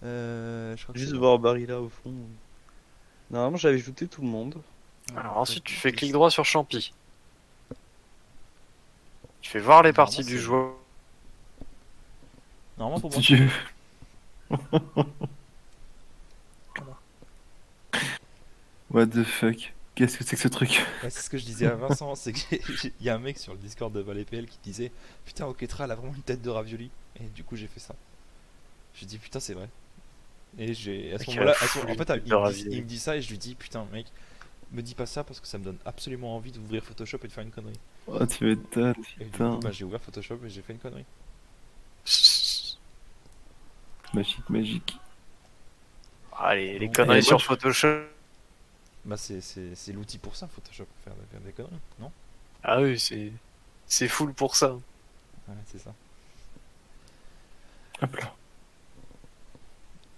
Je crois que c'est Juste bon. voir Barry là au fond. Normalement, j'avais ajouté tout le monde. Alors ensuite, tu fais clic droit sur Champi. Tu fais voir les Normalement, parties du c'est- joueur. Normalement, pour moi, c'est Dieu. bon. Voilà. What the fuck? Qu'est-ce que c'est que ce truc? Ouais, c'est ce que je disais à Vincent, c'est qu'il y a un mec sur le Discord de ValetPL qui disait putain, Oketra, elle a vraiment une tête de ravioli. Et du coup, j'ai fait ça. J'ai dit putain, c'est vrai. Et j'ai à ce Ok, moment-là, fou, en une fait, tête de ravioli. il me dit ça et je lui dis putain, mec, me dis pas ça parce que ça me donne absolument envie d'ouvrir Photoshop et de faire une connerie. Oh, tu m'étonnes, Et du putain. coup, bah, j'ai ouvert Photoshop et j'ai fait une connerie. Magique, magique. Allez, les Bon. conneries Et sur moi, je- Photoshop. Bah, c'est l'outil pour ça, Photoshop, pour faire des conneries, non? Ah oui, c'est full pour ça. Ouais, c'est ça. Hop là.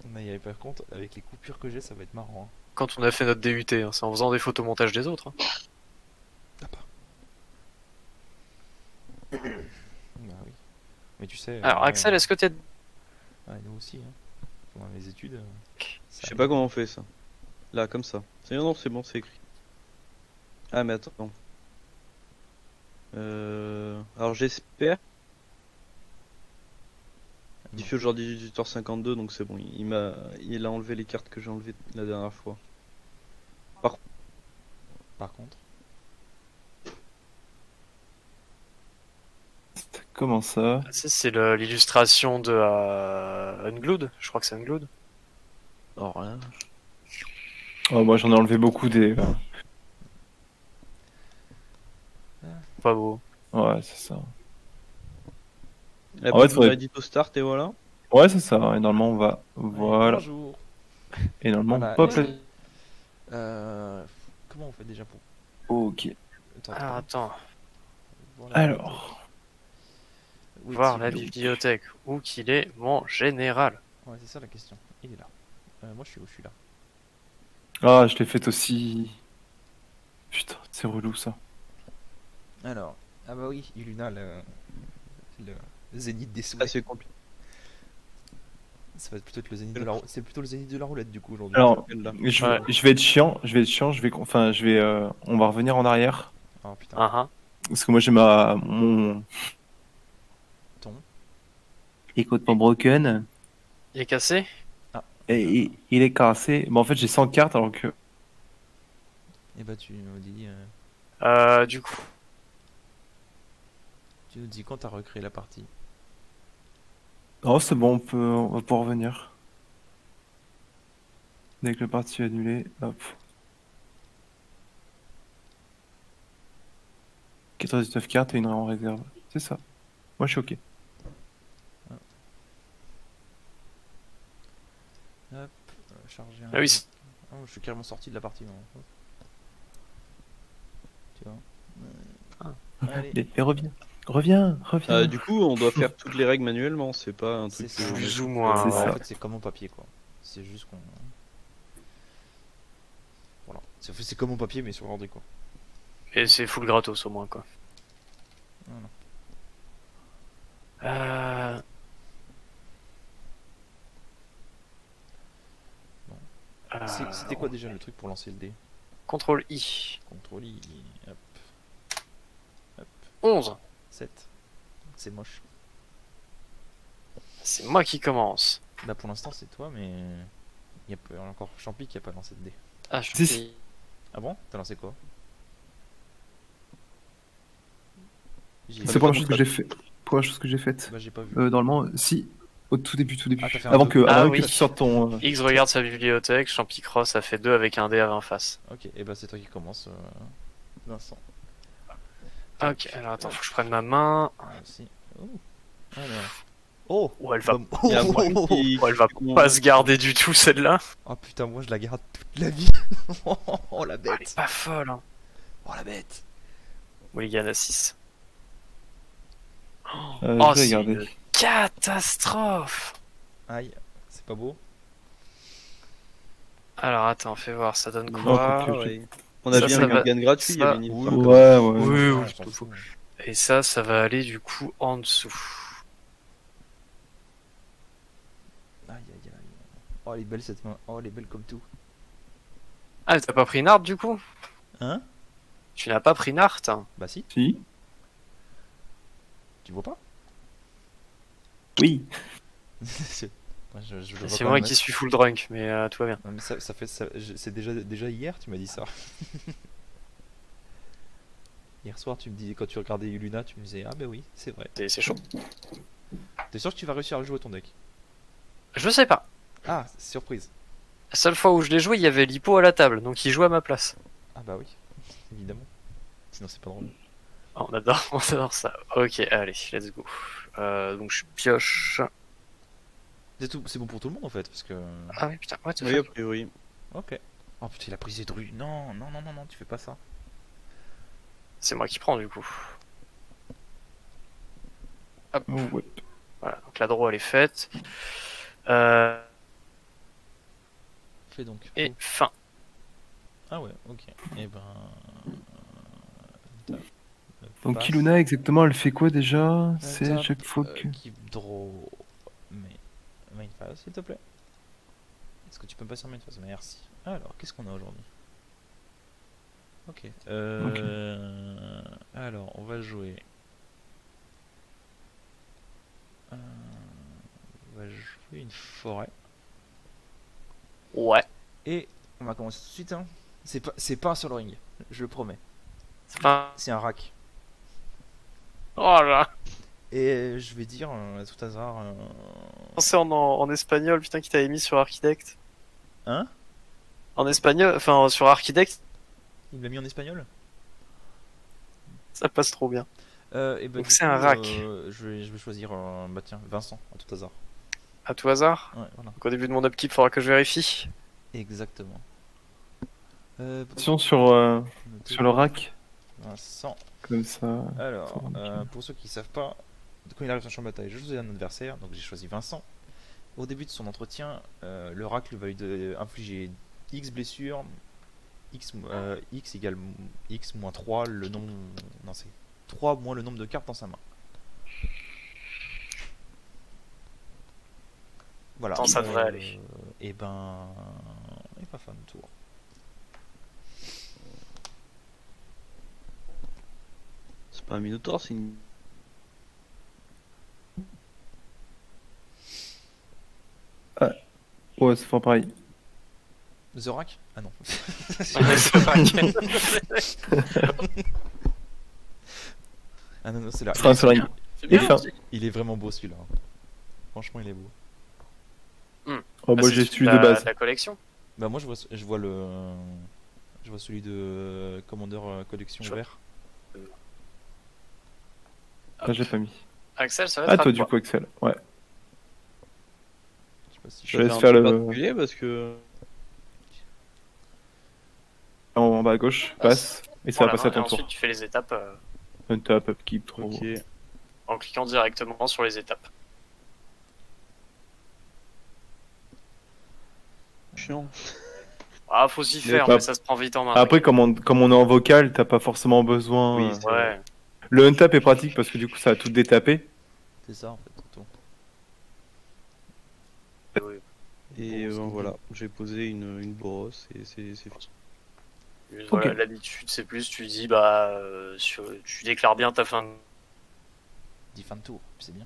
Mais par contre, avec les coupures que j'ai, ça va être marrant. Hein. Quand on a fait notre DUT, hein, c'est en faisant des photomontages des autres. Hein. Ah bah. Bah oui. Mais tu sais. Alors Axel, est-ce que t'es... Ouais, nous aussi, hein. Pendant les études. Je sais pas comment on fait ça. Là, comme ça. Non, c'est bon, c'est écrit. Ah, mais attends. Alors j'espère. Il fait aujourd'hui 18h52, donc c'est bon. Il a enlevé les cartes que j'ai enlevées la dernière fois. Par contre. Comment ça? Ah, c'est l'illustration de Unglued. Je crois que c'est Unglued. Oh, rien. Oh, moi j'en ai enlevé beaucoup des. Pas beau. Ouais, c'est ça. La En fait, petite faudrait- edit au start et voilà. Ouais, c'est ça. Et normalement, on va. Ouais, Voilà. bonjour. Et normalement, Voilà, hop. et- Comment on fait déjà pour. Ok. Alors attends, Voilà. Alors. Où voir est-il, la donc bibliothèque. Où qu'il est, mon général. Ouais, c'est ça la question. Il est là. Moi, je suis où? Je suis là. Ah, je l'ai fait aussi. Putain, c'est relou ça. Alors. Ah bah oui, Iluna, le zénith des Ah, souhaits. c'est compliqué. Ça va plutôt être le zénith de la C'est plutôt le zénith de la roulette du coup aujourd'hui. Alors, Là. Ouais. je vais être chiant. Enfin, on va revenir en arrière. Oh putain. Ah ah. Parce que moi, j'ai mon Ton. écoutement broken. Il est cassé? Et il est cassé. Mais en fait, j'ai 100 cartes alors que. Et bah tu nous dis. Du coup, Tu nous dis quand t'as recréé la partie. Oh, c'est bon, on va pouvoir revenir. Dès que le parti est annulé, hop. 99 cartes et une en réserve. C'est ça. Moi, je suis ok. Charger un. ah oui, c'est- Oh, je suis carrément sorti de la partie. Non. Tu vois. Allez. Et reviens. Reviens. Du coup, on doit faire toutes les règles manuellement, c'est pas un truc C'est ça. plus ou moins. C'est En ça. fait, c'est comme au papier quoi. C'est juste qu'on. Voilà. C'est comme au papier mais sur ordi quoi. Et c'est full gratos au moins quoi. Voilà. Euh... Bon. euh, C'était quoi déjà le truc pour lancer le dé? Contrôle I. Contrôle I. Hop. 11. 7. C'est moche. C'est moi qui commence. Là pour l'instant c'est toi mais. Il y a encore Champi qui a pas lancé de dé. Ah, je Si, suis... Ah bon? T'as lancé quoi? C'est pas la chose que j'ai fait. Pas la chose que j'ai faite. Bah j'ai pas vu. Normalement, si. Au tout début. Ah, t'as fait un Avant deux. que, Ah avant oui. que tu sortes ton. X regarde sa bibliothèque, Champicross a fait 2 avec un dé à 20 faces. Ok, et bah c'est toi qui commence, Vincent. Ok, alors attends, faut que je prenne ma main. Aussi. Oh. Alors. Oh. Oh, elle va, Bah, Il y a un oh, truc oh, oh, qui- oh, elle va pas se garder du tout celle-là. oh, putain, moi je la garde toute la vie. Oh la Elle est bête. pas folle. Hein. Oh la bête. Mulligan à 6. Je Oh, vais c'est regarder. une catastrophe. Aïe, c'est pas beau. Alors attends, fais voir, ça donne Non, quoi? que- ouais. On a Ça, bien ça un va- gain gratuit, il y ça- avait une Oui, histoire ouais. comme Ouais, ouais. Oui, Ah, oui, on s'en fout. Et ça va aller du coup en dessous. Aïe aïe aïe. Oh, elle est belle cette main. Oh, elle est belle comme tout. Ah, mais t'as pas pris Nart du coup? Hein? Tu n'as pas pris Nart? Bah si, Si. tu vois pas? Oui. Ouais, je le vois C'est quand moi même. qui suis full drunk, mais tout va bien. Non, mais ça fait c'est déjà hier tu m'as dit ça. Hier soir tu me dis quand tu regardais Luna tu me disais ah bah oui c'est vrai. C'est chaud. T'es sûr que tu vas réussir à le jouer ton deck? Je sais pas. Ah surprise. La seule fois où je l'ai joué, il y avait l'hippo à la table, donc il joue à ma place. Ah bah oui évidemment. Sinon c'est pas drôle. Ah, on adore ça. Ok, allez, let's go. Donc je pioche. C'est bon pour tout le monde en fait parce que. Ah oui, putain, what the Oui, a fuck. priori. Ok. Oh putain il a pris Zedru. Non non non non non tu fais pas ça. C'est moi qui prends du coup. Hop. Oh, ouais. Voilà, donc la draw elle est faite. Euh, Fais donc. et fin. Ah ouais ok. Et ben. Tape. Donc Passe. Kiluna, exactement, elle fait quoi déjà? C'est Tape, chaque fois que... Keep draw. Mais. Main phase s'il te plaît. Est-ce que tu peux me passer en main phase? Merci. Alors qu'est-ce qu'on a aujourd'hui? Ok. Alors on va jouer. On va jouer une forêt. Ouais. Et on va commencer tout de suite. Hein. C'est pas un solo ring, je le promets. C'est pas. C'est un rack. Oh là. Et je vais dire à tout hasard. C'est en espagnol, putain, qui t'avait mis sur Architect. Hein? En espagnol, enfin sur Architect, Il l'a mis en espagnol? ça passe trop bien. Et bah, Donc du c'est coup, un rack. Je vais choisir bah tiens, Vincent, à tout hasard. À tout hasard. Ouais, voilà. Donc au début de mon upkeep, faudra que je vérifie. Exactement. Attention sur le rack, Vincent. comme ça. Alors, pour ceux qui savent pas, quand il arrive sur le champ de bataille, je choisis un adversaire, donc j'ai choisi Vincent. Au début de son entretien, le rack va lui infliger X blessures, X égale X moins 3, le nombre. Non, c'est 3 moins le nombre de cartes dans sa main. Voilà. Attends, ça devrait aller. Et ben. Et pas fin de tour. C'est pas un Minotaur, c'est une. Ouais, c'est pas pareil. The Rack? Ah non. Ah non, non, c'est là. Ce sera un solo ring. C'est Et bien. fin. Il est vraiment beau celui-là. Franchement, il est beau. Oh, moi c'est j'ai celui de la- base. La collection. Bah, moi, je vois le. Je vois celui de Commander Collection Je vois. vert. Ah, j'ai pas mis. Axel, ça va Ah, être à toi du coup, Axel. Ouais. Je sais pas si Je je. laisse un faire truc le- particulier parce que. En bas à gauche, passe. Et ça va passer à ton et ensuite tour. tu fais les étapes Untap, upkeep, trop. Ok. en cliquant directement sur les étapes. Chiant. Ah, faut s'y Mais faire, pas- mais ça se prend vite en main. Après, comme on est en vocal, t'as pas forcément besoin. Oui, c'est Ouais. Le untap est pratique parce que du coup, ça va tout détaper. C'est ça en fait, Toto. Oui. Et Bon, c'est voilà, j'ai posé une brosse et c'est fini. Voilà, Ok. l'habitude, c'est plus, tu dis, bah, tu déclares bien ta fin de. Dis fin de tour, c'est bien.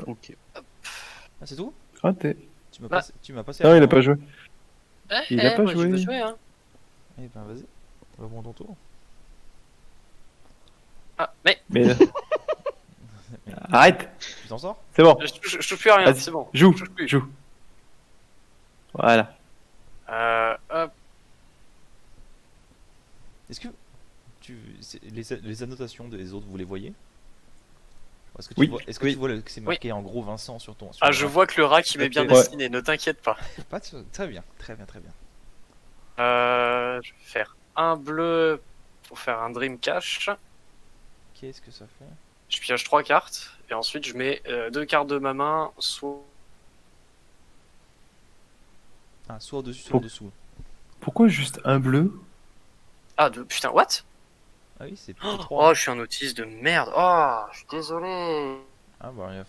Ok. Ah, c'est tout? Raté. Bah. Tu m'as passé Non, il a avant, pas hein. joué. Il a pas moi, je joué. veux jouer, hein. Eh ben, vas-y. Rebond ton tour. Ah, mais Mais. Arrête. Tu t'en sors? C'est bon. je touche plus à rien, Vas-y. c'est bon. Joue. Je touche plus. Joue. Voilà. Hop. Est-ce que les annotations des autres, vous les voyez? Est-ce que tu Oui. vois, est-ce que Oui. tu vois que c'est marqué en gros Vincent sur ton. Sur Ah, le je rack? vois que le rack il m'est bien Ouais. dessiné, ne t'inquiète pas. Pas très bien, très bien, très bien. Je vais faire un bleu pour faire un Dream Cash. Qu'est-ce que ça fait? Je pioche 3 cartes et ensuite je mets 2 cartes de ma main, soit. Ah, soit au-dessus, soit Pour- en-dessous. Pourquoi juste un bleu? Ah, putain, what? Ah oui, c'est Oh, 3. je suis un autiste de merde. Oh, je suis désolé. Ah bah il va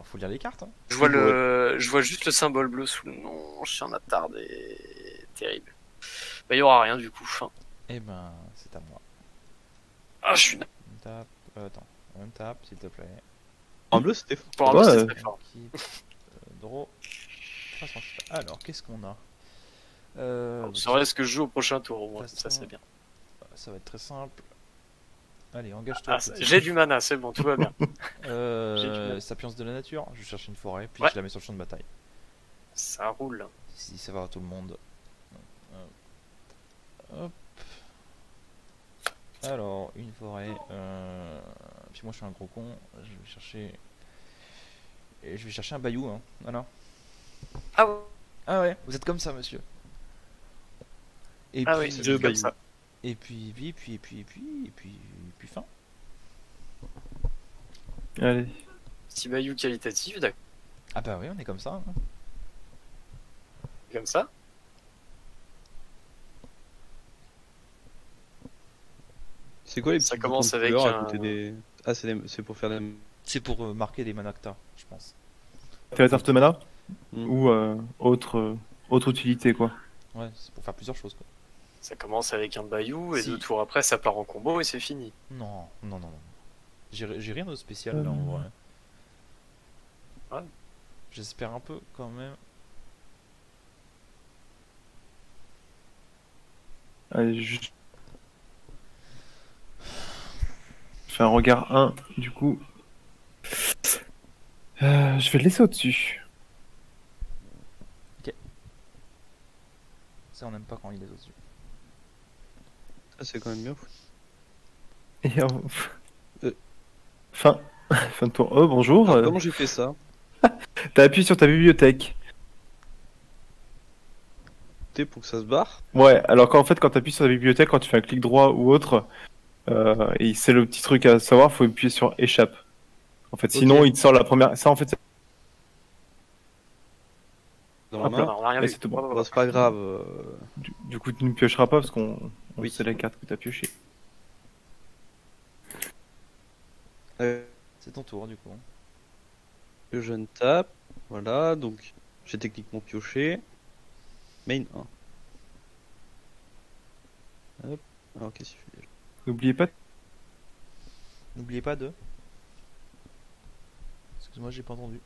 faut lire les cartes. Hein. Je vois juste le symbole bleu sous le nom. Je suis en attardé. Terrible. Bah, il y aura rien du coup. Fin. Eh ben, c'est à moi. Ah, je suis On tape. Attends, on tape, s'il te plaît. En bleu, c'était fort. pour un Ouais, peu, c'est très fort. Équipe, draw. 300. Alors, qu'est-ce qu'on a Vous saurez ce que je joue au prochain tour, au moins. Façon- Ça, c'est bien. Ça va être très simple. Allez, engage-toi. Ah, petit. j'ai du mana, c'est bon, tout va bien. J'ai du mal. Sapience de la nature. Je cherche une forêt, puis Ouais. je la mets sur le champ de bataille. Ça roule. Si ça va à tout le monde. Hop. Alors, une forêt. Puis moi, je suis un gros con. Je vais chercher. Et je vais chercher un bayou. Hein. Voilà. Ah, ouais. Ah ouais, vous êtes comme ça, monsieur. Et Ah puis, oui, c'est je comme bayou. ça. et puis fin. Allez. Petit bayou qualitatif, d'accord. Ah bah oui, on est comme ça. Hein. Comme ça. C'est quoi les Ça petits commence boutons de avec couleur à un- côté des... Ah, c'est pour faire des... C'est pour marquer des manacta, je pense. Télétaf de mana Hmm. ou autre utilité quoi. Ouais, c'est pour faire plusieurs choses quoi. Ça commence avec un bayou et Si. 2 tours après, ça part en combo et c'est fini. Non, non, non, non. J'ai rien de spécial là en vrai. Ouais. J'espère un peu quand même. Allez, juste. Je fais un regard 1 du coup. Je vais le laisser au-dessus. Ça, on n'aime pas quand il est au-dessus. Ça, c'est quand même bien foutu. Et Euh. fin. Fin de tour. Oh bonjour. Alors, comment j'ai fait ça? T'as appuyé sur ta bibliothèque. T pour que ça se barre? Ouais, alors qu'en fait, quand tu appuies sur la bibliothèque, quand tu fais un clic droit ou autre, et c'est le petit truc à savoir, faut appuyer sur échappe. En fait, sinon, Ok. il te sort la première. Ça, en fait, c'est Dans la Hop main? là. Non, on a rien Et vu. c'est tout bon. Bon, c'est pas grave. du coup, tu ne piocheras pas parce qu'on Oui. sait la carte que tu as piochée. C'est ton tour du coup. Le jeune tape. Voilà, donc j'ai techniquement pioché. Main 1. Hop. Alors, qu'est-ce qu'il fait déjà? N'oubliez pas. N'oubliez pas de. Excuse-moi, j'ai pas entendu.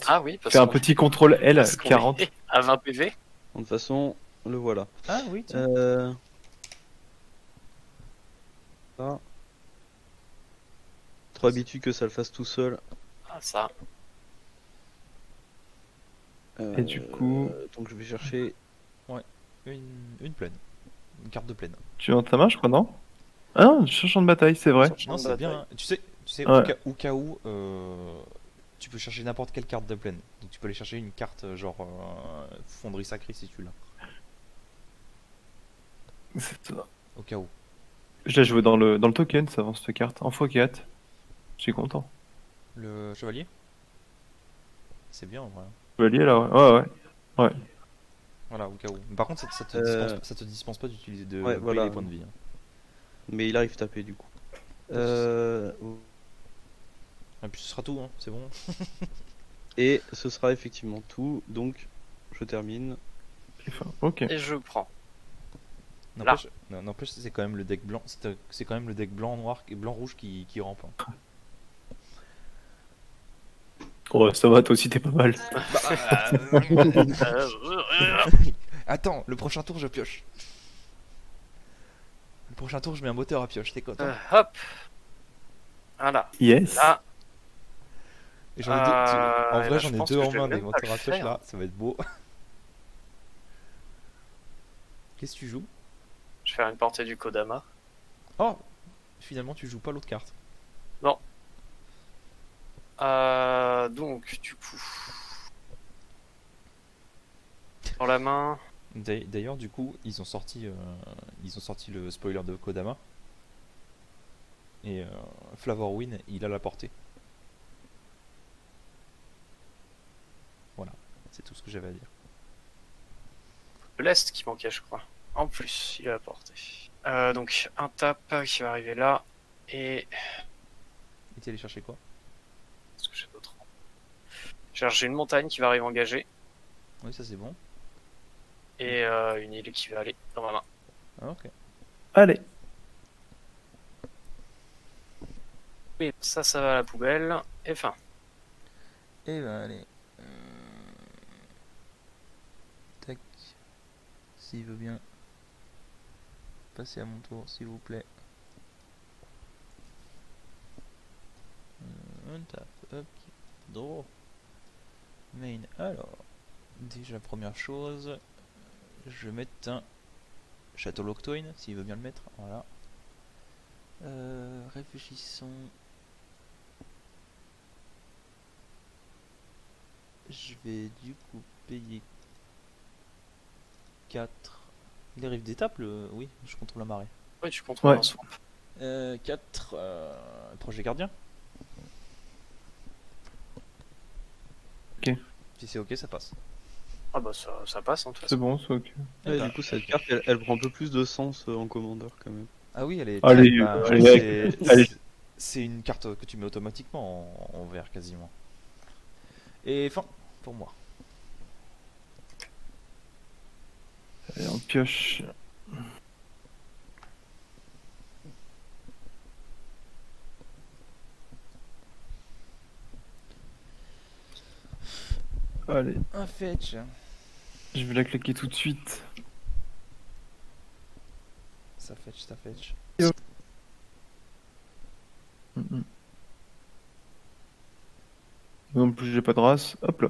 Ah oui, parce Fais un qu'on- petit contrôle L, parce qu'on 40. est à 20 PV. De toute façon, le voilà. Ah oui, tiens. Ça. Trop habitué que ça le fasse tout seul. Ah, ça. Et du coup- Donc je vais chercher. Une plaine. Une carte de plaine. Tu es dans ta main, je crois, non? Ah, champ de bataille, c'est vrai. Sur le champ Non, de c'est bataille. bien. Hein. Tu sais Ouais. au cas où, tu peux chercher n'importe quelle carte de plaine. Donc tu peux aller chercher une carte genre fonderie sacrée si tu l'as. C'est ça. Au cas où. Je l'ai joué dans le token, ça avance cette carte. En x4. Je suis content. Le chevalier. C'est bien en vrai. Chevalier là, ouais. Ouais. Voilà, au cas où. Mais par contre, ça te dispense pas d'utiliser de Ouais, payer voilà. les points de vie. Hein. Mais il arrive taper du coup. Et puis ce sera tout, hein. C'est bon. Et ce sera effectivement tout. Donc je termine. Enfin, ok. Et je prends. N'empêche, c'est quand même le deck blanc. C'est quand même le deck blanc noir et blanc rouge qui rampe. Hein. Oh, ça va, toi aussi t'es pas mal. Attends, le prochain tour je pioche. Le prochain tour je mets un moteur à pioche, t'es content. Hop. Voilà. Yes. Là, Et j'en ai deux, en là, vrai je j'en ai pense deux que en je vais main des même pas moteurs le à pioche faire. là, ça va être beau. Qu'est-ce que tu joues? je vais faire une portée du Kodama. Oh, finalement tu joues pas l'autre carte. Donc, du coup. Dans la main. D'ailleurs du coup ils ont sorti le spoiler de Kodama. Et Flavorwin il a la portée. Voilà, c'est tout ce que j'avais à dire. L'Est qui manquait, je crois. En plus, il a apporté. Donc, un tap qui va arriver là. Et Et t'es allé chercher quoi? J'ai une montagne qui va arriver engagée Oui, ça c'est bon. et une île qui va aller dans ma main. Ah, ok. Allez. Et ça va à la poubelle. Et fin. Et ben allez. Tac. S'il veut bien. Passer à mon tour, s'il vous plaît. On tape. Hop. Draw. Main. Alors. Déjà, première chose. Je vais mettre un Château Locthwain, s'il veut bien le mettre. Voilà. Réfléchissons. Je vais du coup payer 4. Il arrive d'étape le. Oui, je contrôle la marée. Oui, tu contrôles Ouais. un swamp. 4. Projet gardien. Ok. Si c'est ok, ça passe. Ah bah ça passe en tout C'est cas. bon, c'est ok. Eh Ouais, ben, du coup, cette carte, elle prend un peu plus de sens en commandeur quand même. Ah oui, elle est. Allez, bah, allez, allez. c'est une carte que tu mets automatiquement en vert quasiment. Et fin pour moi. Allez, on pioche. Allez, Un fetch. je vais la claquer tout de suite. Ça fetch, ça fetch. Mhm. Non plus, j'ai pas de race. Hop là.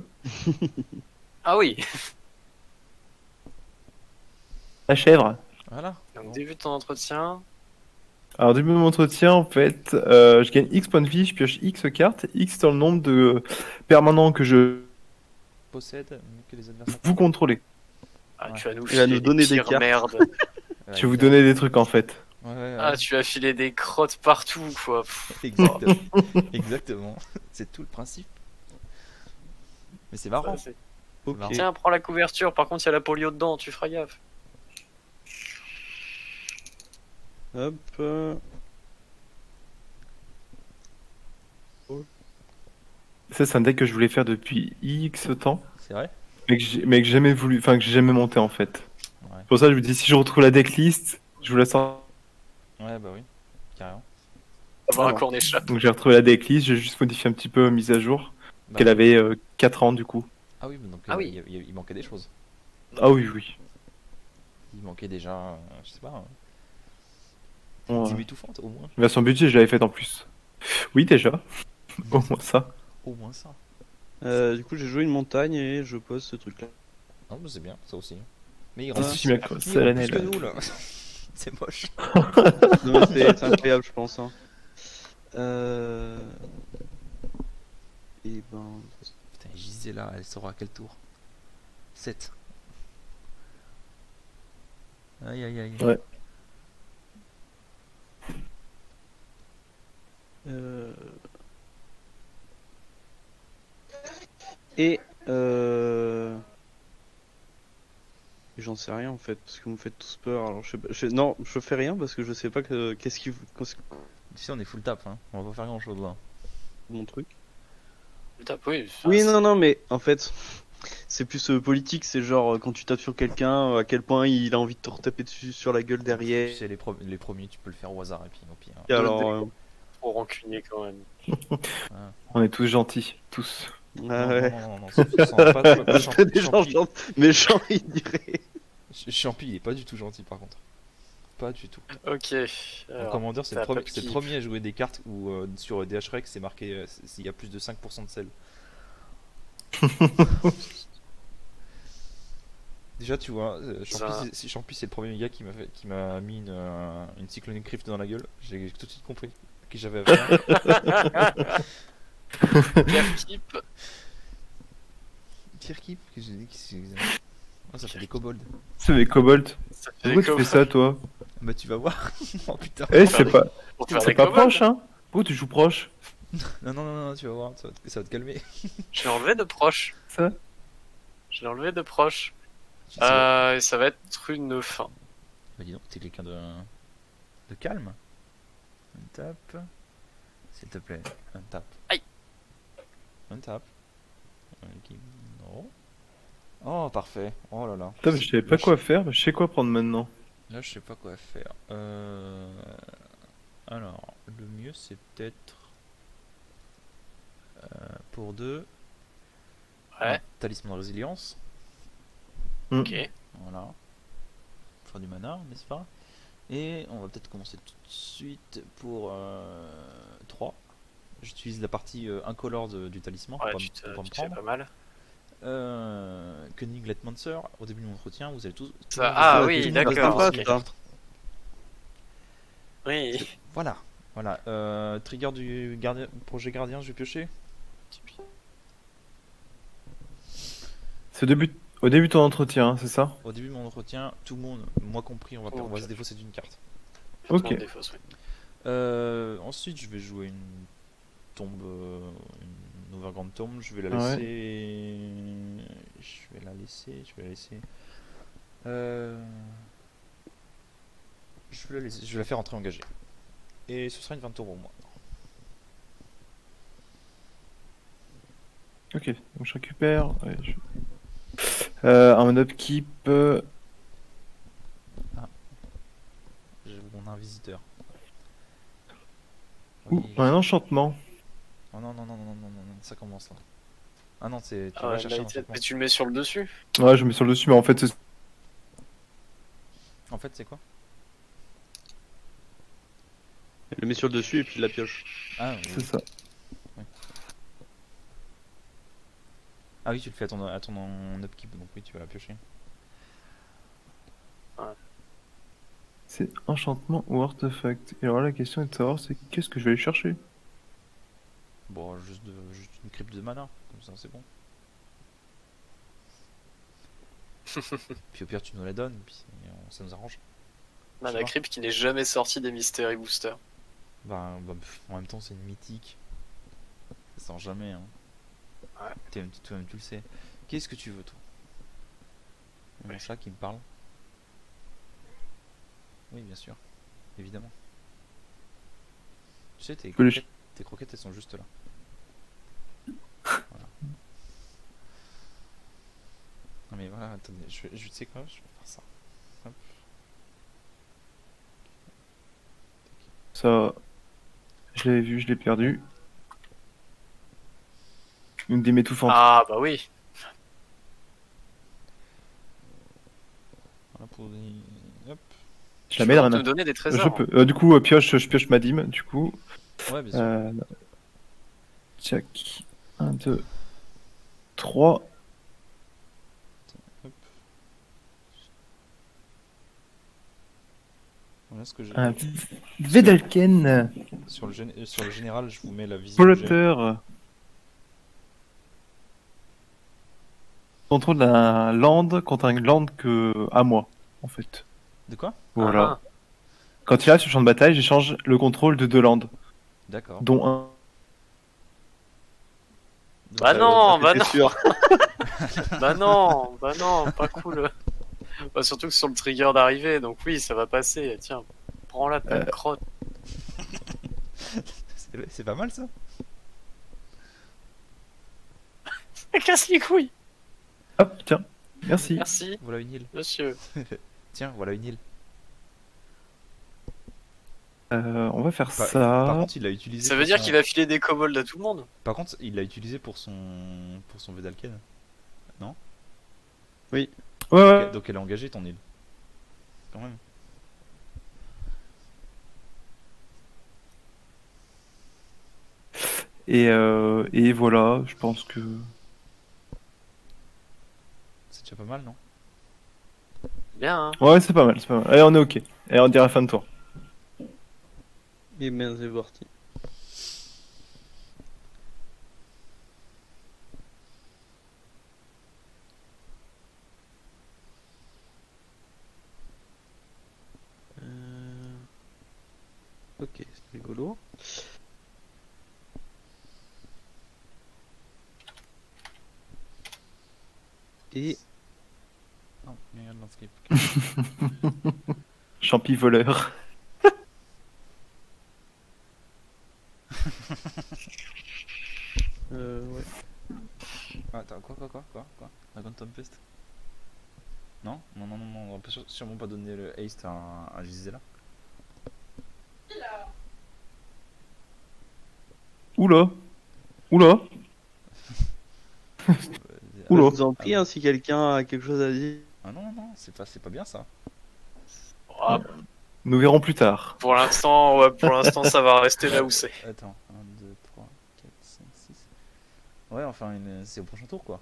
Ah oui. La chèvre. Voilà. Donc Bon. début de ton entretien. Alors, début de mon entretien, en fait, je gagne X points de vie, je pioche X cartes. X dans le nombre de permanents que je Possède, mais que les adversaires. vous contrôlez. Ah, Ouais. tu vas nous Il va filer nous donner les des pires cartes. merdes. Je vais vous donner des trucs, en fait. Ouais, ouais, Ah, ouais. tu vas filer des crottes partout quoi. Exactement. Exactement. C'est tout le principe. Mais c'est marrant. Ça, c'est- Ok. marrant. Tiens, prends la couverture. Par contre, il y a la polio dedans. Tu feras gaffe. Hop. Ça, c'est un deck que je voulais faire depuis X temps, C'est vrai. mais que j'ai jamais voulu, enfin, que j'ai jamais monté, en fait. Ouais. Pour ça, je me dis, si je retrouve la decklist, je vous la sors. Ouais, bah oui. Carrément. Avoir un Alors. cornet-chat. Donc, j'ai retrouvé la decklist, j'ai juste modifié un petit peu mise à jour, Bah, qu'elle avait 4 ans, du coup. Ah oui, donc Ah oui. il manquait des choses. Ah oui, oui. Il manquait déjà, je sais pas, Ouais. 18 étouffante au moins. Version budget, je l'avais faite en plus. Oui, déjà. Au moins ça. Au moins ça. Du coup, j'ai joué une montagne et je pose ce truc-là. Non, mais c'est bien, ça aussi. Mais il Ah, rend si, plus, mec, il c'est rend l'année, plus que là. nous là. C'est moche. Non, mais c'est incroyable, je pense. Hein. Et ben. Putain, Gisèle là, elle saura à quel tour 7. Aïe aïe aïe. Ouais. Euh... Et j'en sais rien en fait, parce que vous me faites tous peur. Alors je sais pas, non, je fais rien parce que je sais pas qu'est-ce qui qu'est-ce- Tu sais, on est full tap, hein. On va pas faire grand chose là. mon truc. Oui. Oui, non, mais en fait, c'est plus politique. C'est genre quand tu tapes sur quelqu'un, à quel point il a envie de te retaper dessus sur la gueule Tu derrière. sais, les premiers, tu peux le faire au hasard et puis au pire. Et alors, Trop rancunier quand même. On est tous gentils, tous. ah Non, ouais. non, pas C'est des gens Champi. méchants, il dirait. Champi, il est pas du tout gentil par contre. Pas du tout. Ok. En Alors, commandeur, c'est t'as le, pas c'est le de premier à jouer des cartes où sur DHREC c'est marqué s'il y a plus de 5% de sel. Déjà, tu vois, Ça- Champi, c'est le premier gars qui m'a mis une cyclonique Rift dans la gueule. J'ai tout de suite compris qui j'avais affaire. Pierre Keep. Pire keep que j'ai dit que c'est. Oh, ça fait des kobolds. C'est des kobolds. Ça fait Pourquoi des tu fais copains ça, toi? Bah, tu vas voir. Oh putain. Eh, faire c'est des- pas, pour faire c'est des pas kobolds. proche, hein? Pourquoi tu joues proche? Non, tu vas voir, ça va te calmer. Je l'ai enlevé de proche. Ça? Je l'ai enlevé de proche. Je sais pas. Et ça va être une fin. Bah, dis donc, t'es quelqu'un de calme. Un tap. S'il te plaît, un tap. Aïe. Un tap. Non. Oh, parfait. Oh là là. Putain, mais je savais pas quoi faire, mais je sais quoi prendre maintenant. Là, je sais pas quoi faire. Alors, le mieux, c'est peut-être pour 2. Ouais, Talisman de résilience. ok. Voilà. Faire du mana, n'est-ce pas? Et on va peut-être commencer tout de suite pour 3. J'utilise la partie incolore du talisman Ouais, pour tu pas me te fais prendre. pas mal. Cunning Letmancer, au début de l'entretien, vous allez tous. Ça- tout ah le monde- oui, tout le monde va d'accord, faire ok. une carte. Oui. Voilà, voilà. Trigger du gardien, projet gardien, je vais piocher. C'est au début de ton entretien, hein, c'est ça? Au début de mon entretien, tout le monde, moi compris, on va se défausser d'une carte. Ok. Tout le monde défausse, oui. Ensuite, je vais jouer une tombe, une Overground Tomb. Je vais la Ouais. laisser. Je vais la laisser. Je vais la laisser. Je vais la laisser. Je vais la faire entrer engagée. Et ce sera une 20 tours pour moi. Ok, donc je récupère. Ouais, un upkeep. J'ai mon visiteur. Ou Oui. un enchantement. Oh non, non, non, non, non, non, non, ça commence là. Ah non, tu Ah vas ouais, chercher un Lighted. enchantement. Mais tu le mets sur le dessus? Ouais, je mets sur le dessus, mais en fait, En fait, c'est quoi? Il le met sur le dessus et puis il la pioche. Ah, c'est oui. ça. Ah oui, tu le fais à ton upkeep, donc oui, tu vas la piocher. C'est enchantement ou artefact. Et alors la question est de savoir c'est qu'est-ce que je vais aller chercher. Bon, juste une crypte de mana, comme ça c'est bon. Puis au pire, tu nous la donnes, puis ça nous arrange. Mana Crypt qui n'est jamais sorti des Mystery Booster. En même temps, c'est une mythique. Ça sort jamais, hein. Ouais. Toi-même, tu le sais. Qu'est-ce que tu veux, toi? Mon Ouais. chat qui me parle? Oui, bien sûr. Évidemment. Tu sais, peux les tes croquettes, elles sont juste là. Voilà. Non mais voilà, attendez, tu sais quoi? Je vais faire ça. Hop. Ça, je l'avais vu, je l'ai perdu. Une des m'étouffante. Ah bah oui. Voilà pour des... Hop. Je la Tu mets peux dans nous la donner des Je trésors. peux. Du coup, je pioche ma dîme. Du coup, Ouais, bien sûr. tchac. 1, 2, 3. Hop. Voilà ce que j'ai. Un Vedalken. Sur le général, je vous mets la vision. que j'ai. Polotter. Contrôle d'un land contre un land que à moi, en fait. De quoi? Voilà. Ah, Quand il arrive sur le champ de bataille, j'échange le contrôle de 2 lands, D'accord. dont un. Donc, Bah non, bah T'es non. sûr. bah non, pas cool. Bah, surtout que sur le trigger d'arrivée, donc oui, ça va passer. Tiens, prends la peine crotte. c'est pas mal ça. Casse les couilles. Hop, tiens. Merci. Merci, Voilà une île. monsieur. Tiens, voilà une île. On va faire Par ça. contre, il l'a utilisé. Ça veut pour dire son- qu'il va filer des kobolds à tout le monde. Par contre, il l'a utilisé pour son Vedalken. Ouais, ouais. Donc elle est engagée ton île. Quand même. Et voilà, je pense que. C'est déjà pas mal, non? Bien, hein. Ouais, c'est pas mal, c'est pas mal. Allez, on est ok. Allez, on dirait fin de tour. Et bien, c'est parti. Ok, c'est rigolo. Et Non, regarde landscape. Champi voleur. ouais. Ah, t'as Peste. Non, non, non, non, non, on peut sûrement pas donner le haste à Gisela. Oula. Oula. Oula. Je vous en prie, hein, si quelqu'un a quelque chose à dire. Ah non, non, non, c'est pas bien ça. Ah, Nous verrons plus tard. pour l'instant, ouais, pour l'instant, ça va rester là où c'est. Attends, 1, 2, 3, 4, 5, 6. Ouais, enfin, c'est au prochain tour quoi.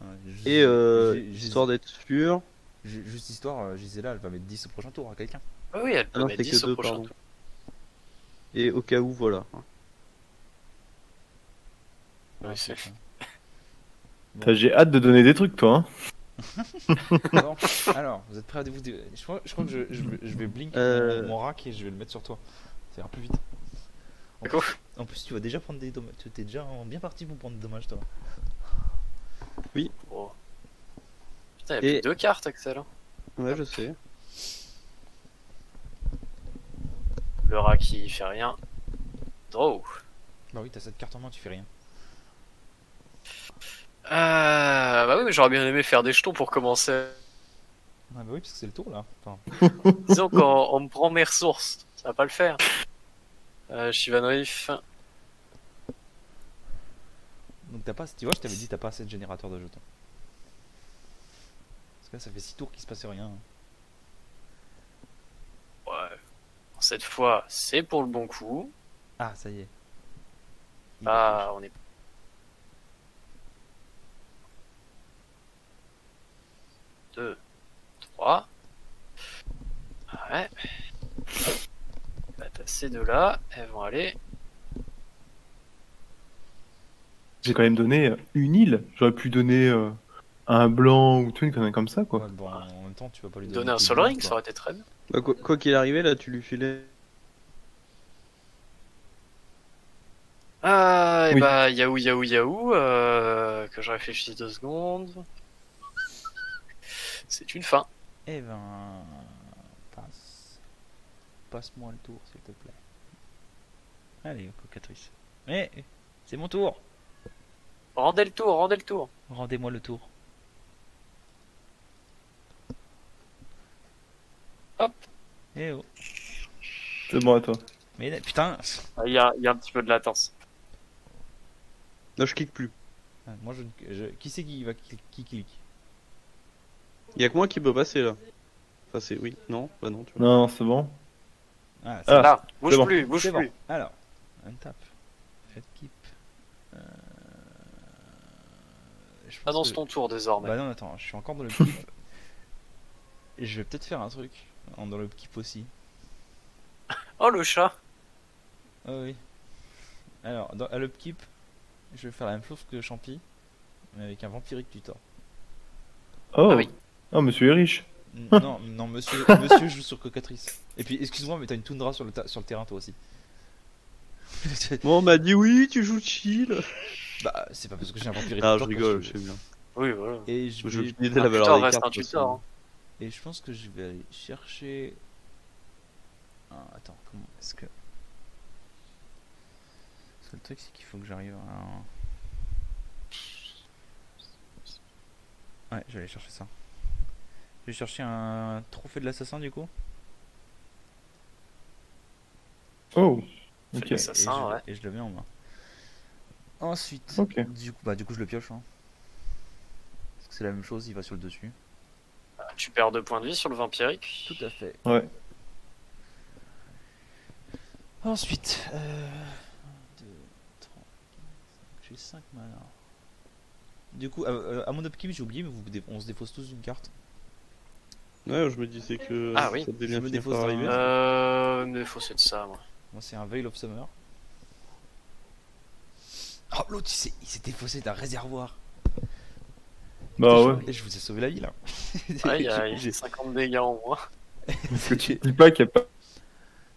Ouais, Et histoire d'être sûr. Juste histoire, Gisela elle va mettre 10 au prochain tour à quelqu'un. Oui, oui, elle Ah peut non, mettre c'est 10 que au 2, prochain pardon. tour. Et au cas où, voilà. Oui, Ah, c'est- putain. J'ai hâte de donner des trucs, toi. Hein. Bon, alors, vous êtes prêts à vous je crois que je vais blink mon rack et je vais le mettre sur toi. Ça ira plus vite. D'accord. En plus, tu vas déjà prendre des dommages. Tu es déjà bien parti pour prendre des dommages, toi. Oh. Putain, il y a Et- plus que 2 cartes, Axel. Hein. Ouais, je sais. Le rat qui fait rien. Draw. Bah oui, t'as cette carte en main, tu fais rien. Bah oui, mais j'aurais bien aimé faire des jetons pour commencer. Ah bah oui, parce que c'est le tour là. Enfin, Disons qu'on me prend mes ressources. Ça va pas le faire. Shivan Reef. donc t'as pas. Tu vois, je t'avais dit, t'as pas assez de générateur de jetons. Parce que là, ça fait 6 tours qu'il se passe rien. Ouais. Cette fois, c'est pour le bon coup. Ah, ça y est. Ah, on est. Deux, 3. Ouais. Bah, t'as ces deux-là, elles vont aller. J'ai quand même donné une île. J'aurais pu donner un blanc ou tout, une connerie comme ça, quoi. Ouais, bon, en même temps, tu vas pas lui Donner un tes Sol blancs, Ring, quoi. ça aurait été très bien. Bah, quoi qu'il arrivait, là, tu lui filais. Ah, et Oui. bah, Yahoo, Yahoo, Yahoo, que je réfléchisse 2 secondes. C'est une fin. Eh ben. Passe. Passe-moi le tour, s'il te plaît. Allez, cocatrice. Eh, c'est mon tour. Rendez le tour, rendez le tour. Rendez-moi le tour. Hop. Eh oh. C'est bon à toi. Mais putain. Il y a un petit peu de latence. Non, je clique plus. Ah, moi, qui c'est qui va qui clique? Y'a que moi qui peut passer, là. Enfin, c'est. Oui, non, bah non, tu vois. Non, c'est bon. Ah, Ah, Là, bouge bon. plus, bouge c'est plus. bon. Alors, un tap. Faites keep. Je pense Annonce que- ton tour désormais. Bah non, attends, je suis encore dans le keep. Et je vais peut-être faire un truc dans le keep aussi. Oh, le chat. Ah oui. Alors, à l'upkeep, je vais faire la même chose que Champi, mais avec un vampirique tutor. Oh. Ah oui. Oh, monsieur est riche. Non, non, monsieur joue sur cocatrice. Et puis, excuse-moi, mais t'as une toundra sur le terrain toi aussi. Bon, on m'a dit oui, tu joues chill. Bah, c'est pas parce que j'ai un vampirique Ah, tutor je que rigole, je sais bien. Oui, voilà. Et je Je vais... utilisais Un la valeur tutor des reste cartes. un tutor. Hein. Et je pense que je vais aller chercher... Ah, attends, comment est-ce que... Parce que le truc, c'est qu'il faut que j'arrive à... Ouais, je vais aller chercher ça. Je vais chercher un trophée de l'assassin, du coup. Oh. Fait Ok. que ça- Assassin, ouais. Et je le mets en main. Ensuite, Ok. du coup, je le pioche. Hein. Parce que c'est la même chose, il va sur le dessus. Tu perds 2 points de vie sur le vampirique. Tout à fait. Ouais. Ensuite, 2, 3, j'ai 5 mana. Du coup, à mon upkeep, j'ai oublié, mais on se défausse tous une carte. Ouais, je me disais que. Ah oui. Ça devait Je bien me finir défausse par d'un arriver. Mais faut c'est de ça, moi. Moi, c'est un Veil of Summer. Oh, l'autre, il s'est défaussé d'un réservoir. Bah ouais. Et je vous ai sauvé la vie là. Ouais, il y a J'ai- 50 dégâts en moins. Est-ce que tu te dis pas qu'il y a pas...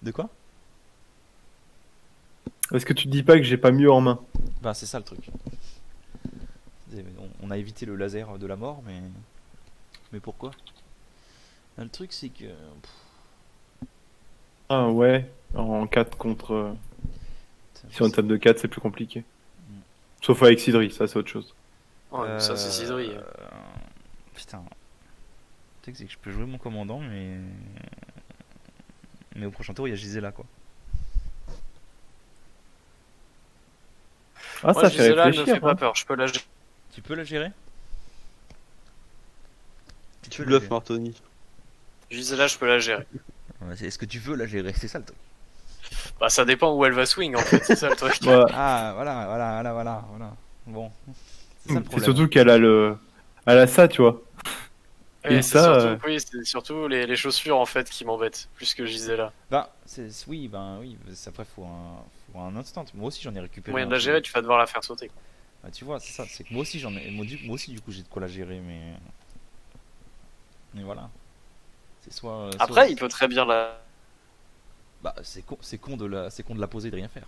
De quoi? Est-ce que tu te dis pas que j'ai pas mieux en main? Ben, c'est ça le truc. On a évité le laser de la mort, mais pourquoi? Ben, le truc, c'est que. Ah ouais. En 4 contre... Putain, Sur une table de 4, c'est plus compliqué. Mm. Sauf avec Sidri, ça c'est autre chose. Ouais, ça c'est Sidri. Putain. Tu sais que c'est que je peux jouer mon commandant, mais au prochain tour il y a Gisela quoi. Ah, Moi ça fait Gisela elle me réfléchir. fait pas Hein. peur, je peux la gérer. Tu peux la gérer? Tu peux la bluffes, gérer. Martoni. Gisela je peux la gérer. Ouais, est-ce que tu veux la gérer? C'est ça le truc. Bah ça dépend où elle va swing en fait, c'est ça le truc. Ouais. Ah, voilà. Bon, c'est ça le C'est problème. surtout qu'elle a elle a ça, tu vois. Ouais, Et c'est ça, surtout, oui, c'est surtout les chaussures en fait qui m'embêtent, plus que Gisela. Oui, après faut un instant. Moi aussi j'en ai récupéré Moyen un de la peu. gérer, tu vas devoir la faire sauter. Ah, tu vois, c'est ça, c'est que moi aussi moi aussi du coup j'ai de quoi la gérer, mais voilà. C'est Après, il peut très bien la. bah c'est con de la poser et de rien faire.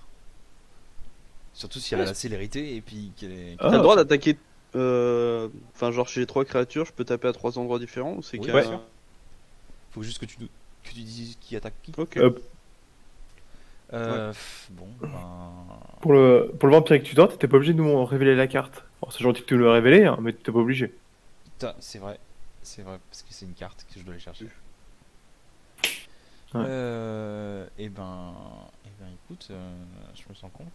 Surtout si elle a la célérité et puis qu'elle est. Ah. T'as le droit d'attaquer. Enfin, genre chez les 3 créatures, je peux taper à 3 endroits différents ou c'est Oui, qu'il y bien a- sûr. Faut juste que tu dises qui attaque qui. Ok. Hop. Bon, ben. Pour le vampire que tu dors, t'étais pas obligé de nous révéler la carte. Alors, c'est gentil que tu nous l'as révélé, hein, mais t'étais pas obligé. C'est vrai, parce que c'est une carte que je dois aller chercher. Ouais. Et ben, écoute, je me sens con.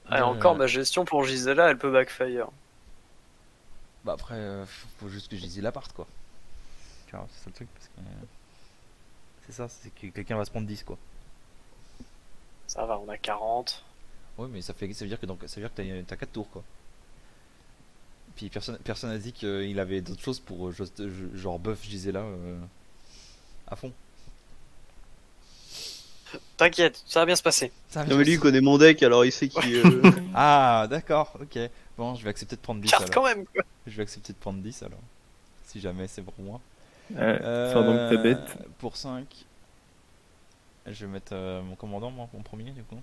Ah, et encore, ma gestion pour Gisela, elle peut backfire. Bah après, faut juste que je dise l'appart quoi. Tu vois, c'est ça le truc, parce que c'est ça, c'est que quelqu'un va se prendre 10 quoi. Ça va, on a 40. Ouais, mais ça veut dire que t'as 4 tours quoi. Puis personne n'a dit qu'il avait d'autres choses pour genre buff Gisela à fond. T'inquiète, ça va bien se passer. Ça va Non, bien mais lui se il connaît mon deck alors il sait qui. Ah, d'accord, ok. Bon, je vais accepter de prendre 10 Carte alors. quand même, quoi. Je vais accepter de prendre 10 alors. Si jamais c'est pour moi. Sors donc ta bête. Pour 5, je vais mettre mon commandant, moi, en premier, du coup.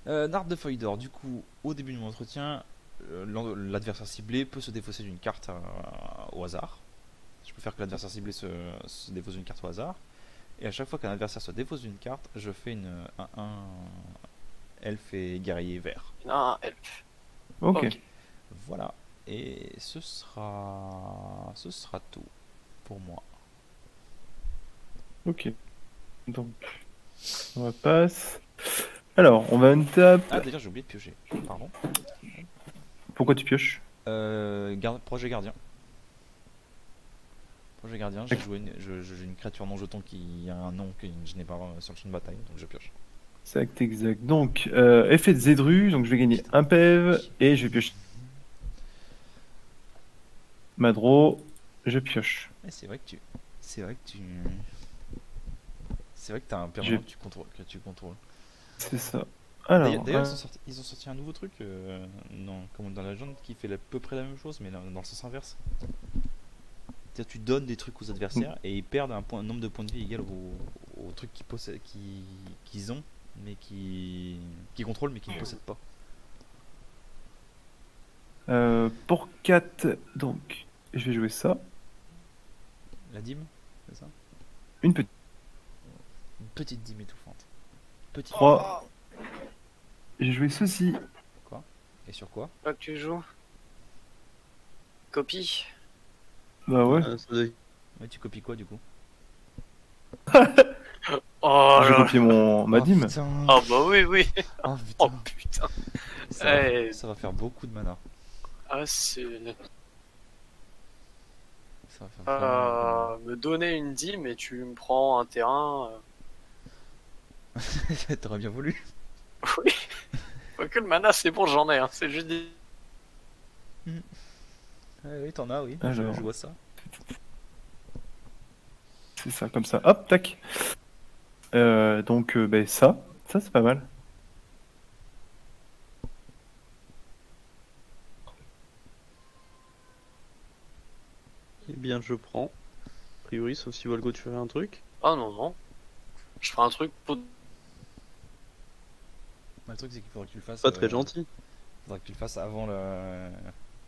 Nard de feuille d'or, du coup, au début de mon entretien, l'adversaire ciblé peut se défausser d'une carte au hasard. Je peux faire que l'adversaire ciblé se défausse d'une carte au hasard. Et à chaque fois qu'un adversaire se défausse d'une carte, je fais un elfe et guerrier vert. Non, elle. Ok. Ok. Voilà. Et ce sera tout pour moi. Ok. Donc, on va passe. Alors, on va untap. Ah d'ailleurs j'ai oublié de piocher. Pardon. Pourquoi tu pioches? Projet gardien. Projet gardien, j'ai joué j'ai une créature non jeton qui a un nom que je n'ai pas sur le champ de bataille, donc je pioche. Exact. Donc, effet de Zedru, donc je vais gagner un PEV et je vais piocher. Madro, je pioche. Et c'est vrai que t'as un permanent que tu contrôles. C'est ça. Alors, D'ailleurs, ils ont sorti un nouveau truc dans la légende qui fait à peu près la même chose, mais dans le sens inverse. C'est-à-dire, tu donnes des trucs aux adversaires et ils perdent un nombre de points de vie égal au truc qu'ils ont, mais qui contrôlent, mais qui ne possèdent pas. pour 4, donc, je vais jouer ça. La dîme, c'est ça? Une petite. Une petite dîme étouffante. Petite. 3. J'ai joué ceci. Et sur quoi? Quoi que tu joues? Copie. Bah ouais. Ça doit- Ouais, tu copies quoi du coup? Oh J'ai là. copié ma dîme. Putain. Ah bah oui, oui. Oh Oh putain. putain. Ça va faire beaucoup de mana. Ah, c'est. Ça va faire vraiment Me donner une dîme et tu me prends un terrain. beaucoup de mana. T'aurais bien voulu. Oui. Quoique le mana, c'est bon, j'en ai. Hein. C'est juste des. Oui, t'en as, oui. Alors. Je vois ça. C'est ça, comme ça. Hop, tac. Donc, ben, ça c'est pas mal. Eh bien, je prends. A priori, sauf si Volgo tu fais un truc. Ah non, non. Je ferai un truc pour. Le truc, c'est qu'il faudra que tu le fasses. Pas très gentil. Faudra que tu le fasses avant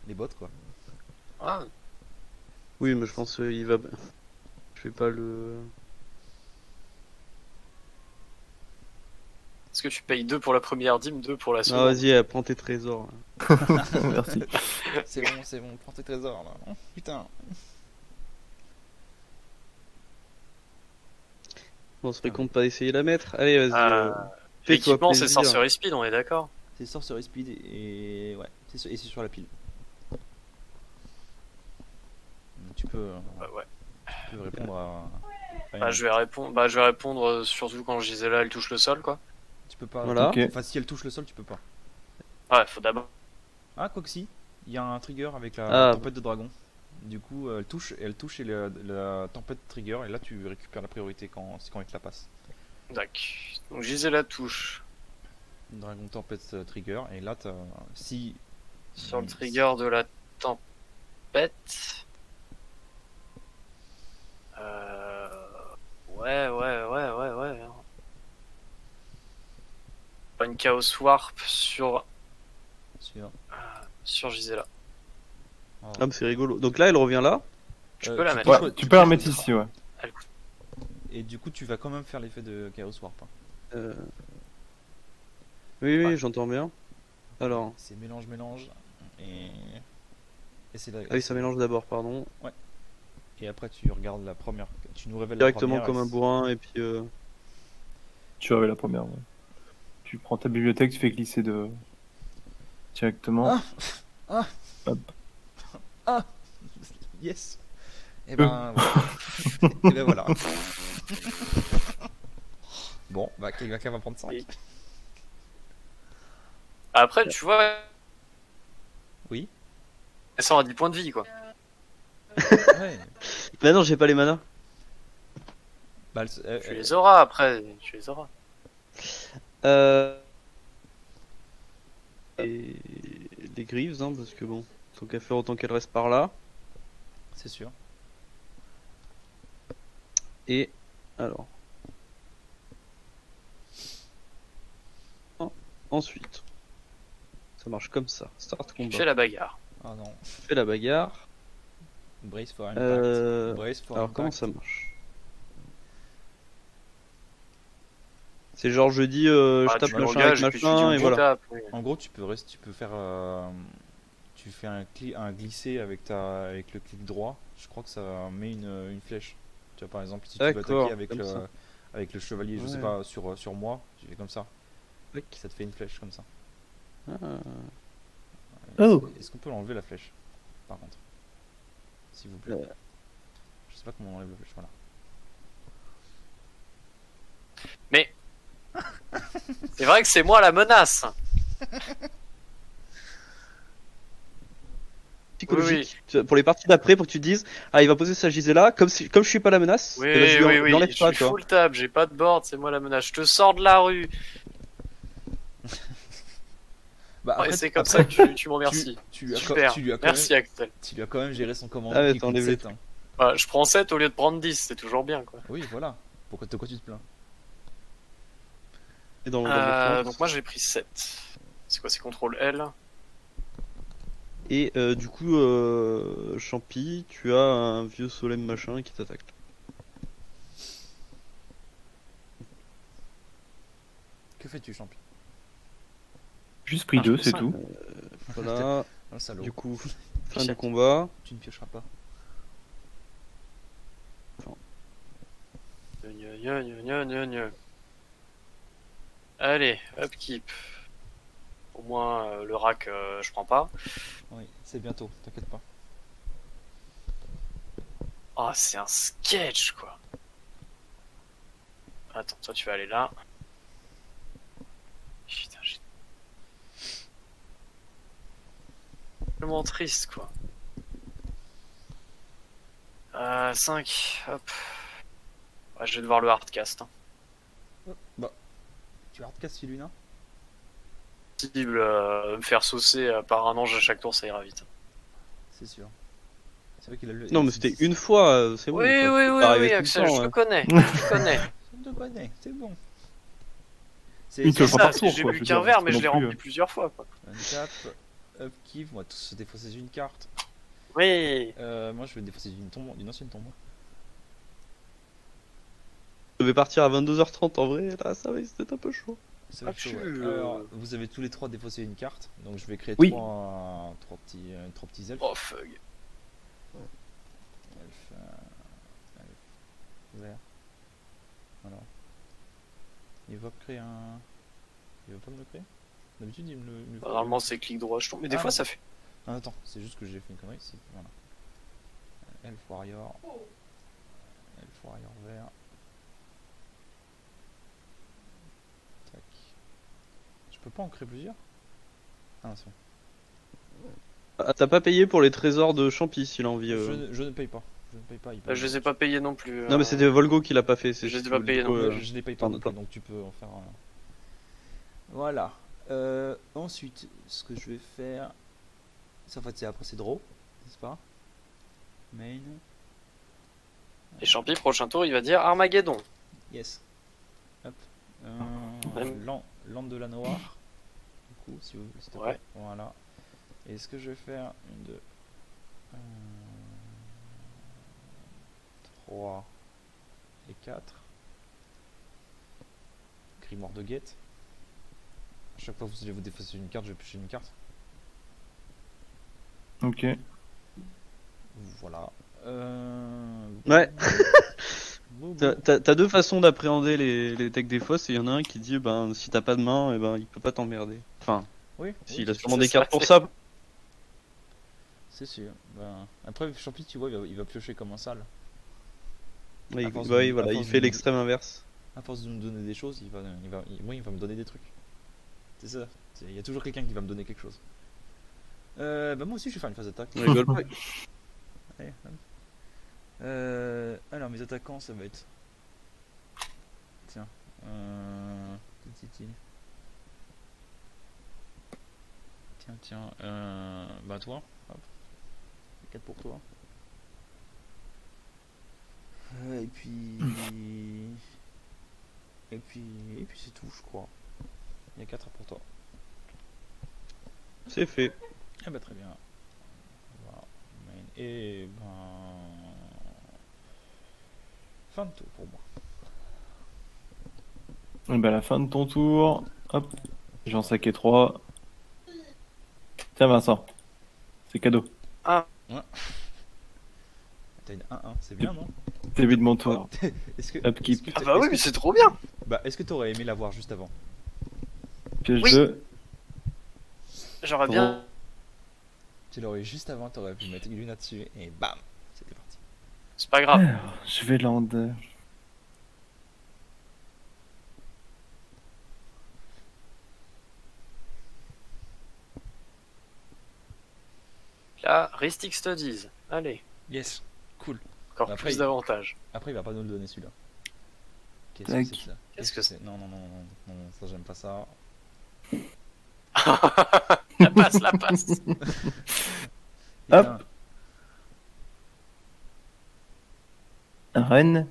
les bots, quoi. Ah, Oui, mais je pense qu'il va. Je vais pas le. Est-ce que tu payes 2 pour la première dîme, 2 pour la Ah, seconde? vas-y, prends tes trésors. Merci. C'est bon, prends tes trésors là. Oh, putain. On se compte pas d'essayer la mettre. Allez, vas-y. Fais-toi L'équipement, c'est plaisir. Sorcery Speed, on est d'accord? C'est Sorcery Speed et ouais, et c'est sur la pile. Tu peux, Ouais. tu peux répondre à Bah, je vais répondre surtout quand Gisela elle touche le sol, quoi. Tu peux pas. Voilà. Ok. Enfin, si elle touche le sol, tu peux pas. Ouais, faut d'abord. Ah, quoi que si. Il y a un trigger avec Ah. la tempête de dragon. Du coup, elle touche et la tempête trigger. Et là, tu récupères la priorité quand il te la passe. D'accord. Donc Gisela touche Dragon tempête trigger. Et là, si. sur le trigger de la tempête. Ouais. Une Chaos Warp sur Gisela. Oh. Ah, mais c'est rigolo. Donc là, elle revient là. Tu peux la mettre. Ouais, tu peux la mettre ici, ouais. Et du coup, tu vas quand même faire l'effet de Chaos Warp. Hein. Oui, Ouais. j'entends bien. Alors. C'est mélange. Et c'est Ah oui, ça mélange d'abord, pardon. Et après, tu regardes la première. Tu nous révèles Directement la première. comme un bourrin, et puis. Tu avais la première, ouais. Tu prends ta bibliothèque, tu fais glisser de. Directement. Yes. Et ben voilà. Et ben voilà. Bon, bah quelqu'un va prendre 5. Oui. Après, tu vois. Oui. Elle sort à 10 points de vie, quoi. Ouais. Bah non, j'ai pas les manas. Bah, Tu les auras après, tu les auras. Et les Greaves, hein, parce que bon, tant qu'à faire autant qu'elle reste par là. c'est sûr. Et alors. Ensuite, ça marche comme ça. Start Tu combat. fais la bagarre. Ah non. Fais la bagarre. Brace for impact. Brace for Alors impact. comment ça marche? C'est genre je dis je tape tu machin l'engages avec et puis tu dis machin on et voilà. tape, oui. En gros, tu peux faire. Tu fais un glisser avec le clic droit. Je crois que ça met une flèche. Tu vois, par exemple, si tu veux D'accord, attaquer comme ça. avec le chevalier, je sais Ouais. pas, sur moi, tu fais comme ça. Tac. Ça te fait une flèche comme ça. Ah. Oh. Est-ce qu'on peut l'enlever la flèche? Par contre, s'il vous plaît. Je sais pas comment on enlève la flèche. Voilà. Mais c'est vrai que c'est moi la menace. Psychologique. Pour les parties d'après, pour que tu te dises ah il va poser sa Gisela comme je suis pas la menace. Oui, eh ben, je lui enlève je pas, suis tu vois. full table, j'ai pas de board, c'est moi la menace. Je te sors de la rue. Bah, Ouais, après, c'est comme après, ça que tu m'en remercies. tu lui as Super. tu lui as quand Merci Axel. tu lui as quand même géré son commandement Ah ouais, qui t'as coûte enlevé 7, hein. Bah, je prends 7 au lieu de prendre 10, c'est toujours bien, quoi. Oui, voilà. De quoi tu te plains? Et dans le plan. Donc moi j'ai pris 7. C'est quoi, c'est contrôle L? Et du coup Champi, tu as un vieux Solem machin qui t'attaque. Que fais-tu, champion? Juste pris Ah, deux, je c'est fais ça. tout. Voilà. Un salaud. Du coup fin du Fichette. combat. Tu ne piocheras pas. Allez, upkeep. Au moins le rack je prends pas. Oui, c'est bientôt, t'inquiète pas. Ah, c'est un sketch quoi. Attends, toi tu vas aller là. Putain, j'ai tellement triste quoi. 5, hop. Ouais, je vais devoir le hardcast. Hein. Bah, tu hardcast Siluna? Possible me faire saucer par un ange à chaque tour, ça ira vite. C'est sûr. C'est vrai qu'il a le. Non mais c'était une fois, c'est bon. Oui, ça oui, peut oui, pas arriver oui, tout le Axel, temps, je hein. te connais, je connais. Je te connais, c'est bon. Une C'est seule ça, fois par parce tour, que j'ai quoi, bu je veux qu'un dire, verre, c'est mais je non l'ai plus, rempli plusieurs fois. Quoi. Handicap, upkeep, on va tous se défausser une carte. Oui. Moi je vais défausser d'une ancienne tombe. devait partir à 22h30 en vrai, là ça va, c'était un peu chaud. Ça va être chaud, tu- ouais. Alors, vous avez tous les trois défaussé une carte, donc je vais créer Oui. trois petits elfes. Oh fuck. Elfe, elfe vert. Alors. Il va créer un. Il va pas me le créer? D'habitude, il me le fait. Normalement, c'est clic droit, je tombe. Mais des Ah, fois, non. ça fait. Ah, attends, c'est juste que j'ai fait une connerie. Voilà. Elf Warrior. Elf Warrior vert. Tac. Je peux pas en créer plusieurs? Ah, c'est bon. Ah, t'as pas payé pour les trésors de Champy s'il a envie. Je ne paye pas. Je ne paye pas. il Bah, je les ai pas payés non plus. Non mais c'était Volgo qui l'a pas fait. Je les ai pas payés non plus. Je les paye pas pardon, non plus, pardon. donc tu peux en faire un. Voilà. Ensuite, ce que je vais faire. Ça, en fait, c'est après, c'est draw, n'est-ce pas? Main. Et Champy, prochain tour, il va dire Armageddon. Yes. Hop. Ouais. Land de la Noire. Du coup, si vous. s'il te plaît. Ouais. Voilà. Et ce que je vais faire, 1, 2, 3 et 4. Grimoire de guette. À chaque fois que vous allez vous défausser une carte, je vais piocher une carte. Ok. Voilà. Ouais. Bon. T'as deux façons d'appréhender les decks des fois, c'est y en a un qui dit ben si t'as pas de main, et ben il peut pas t'emmerder. Enfin, Oui, s'il a c'est sûrement ça, des cartes pour c'est- ça. c'est sûr. Ben, après, Champi, tu vois, il va piocher comme un sale. Oui, À force bah oui, de- à voilà, il force fait de- l'extrême inverse. À force de me donner des choses, moi, il va me donner des trucs. C'est ça. Il y a toujours quelqu'un qui va me donner quelque chose. Bah moi aussi, je vais faire une phase d'attaque. On rigole pas. Allez, hop. Alors, mes attaquants, ça va être. Tiens. Titi. Tiens. Bah, toi. Hop. 4 pour toi. Et puis. Et puis c'est tout, je crois. Il y a 4 pour toi. C'est fait. Ah bah très bien. Voilà. Et ben. Fin de tour pour moi. Et ben à la fin de ton tour, hop, j'en saquais 3. Tiens Vincent, c'est cadeau. T'as une 1-1, c'est bien, non? Début de mon tour. Est-ce que. Upkeep. est-ce que Ah t'as- bah oui, est-ce mais que- c'est trop bien. Bah, est-ce que t'aurais aimé l'avoir juste avant? Piège Oui. 2. J'aurais bien. Tu l'aurais juste avant, t'aurais pu mettre Luna dessus et bam! C'était parti. C'est pas grave. Alors, je vais land. Là, Ristic Studies. Allez, Yes, cool. encore Après, plus il- d'avantages. Après, il va pas nous le donner celui-là. Qu'est-ce Tac. que c'est que ça? Qu'est-ce que c'est? Non, ça j'aime pas ça. La passe. Et Hop. un- Un reine.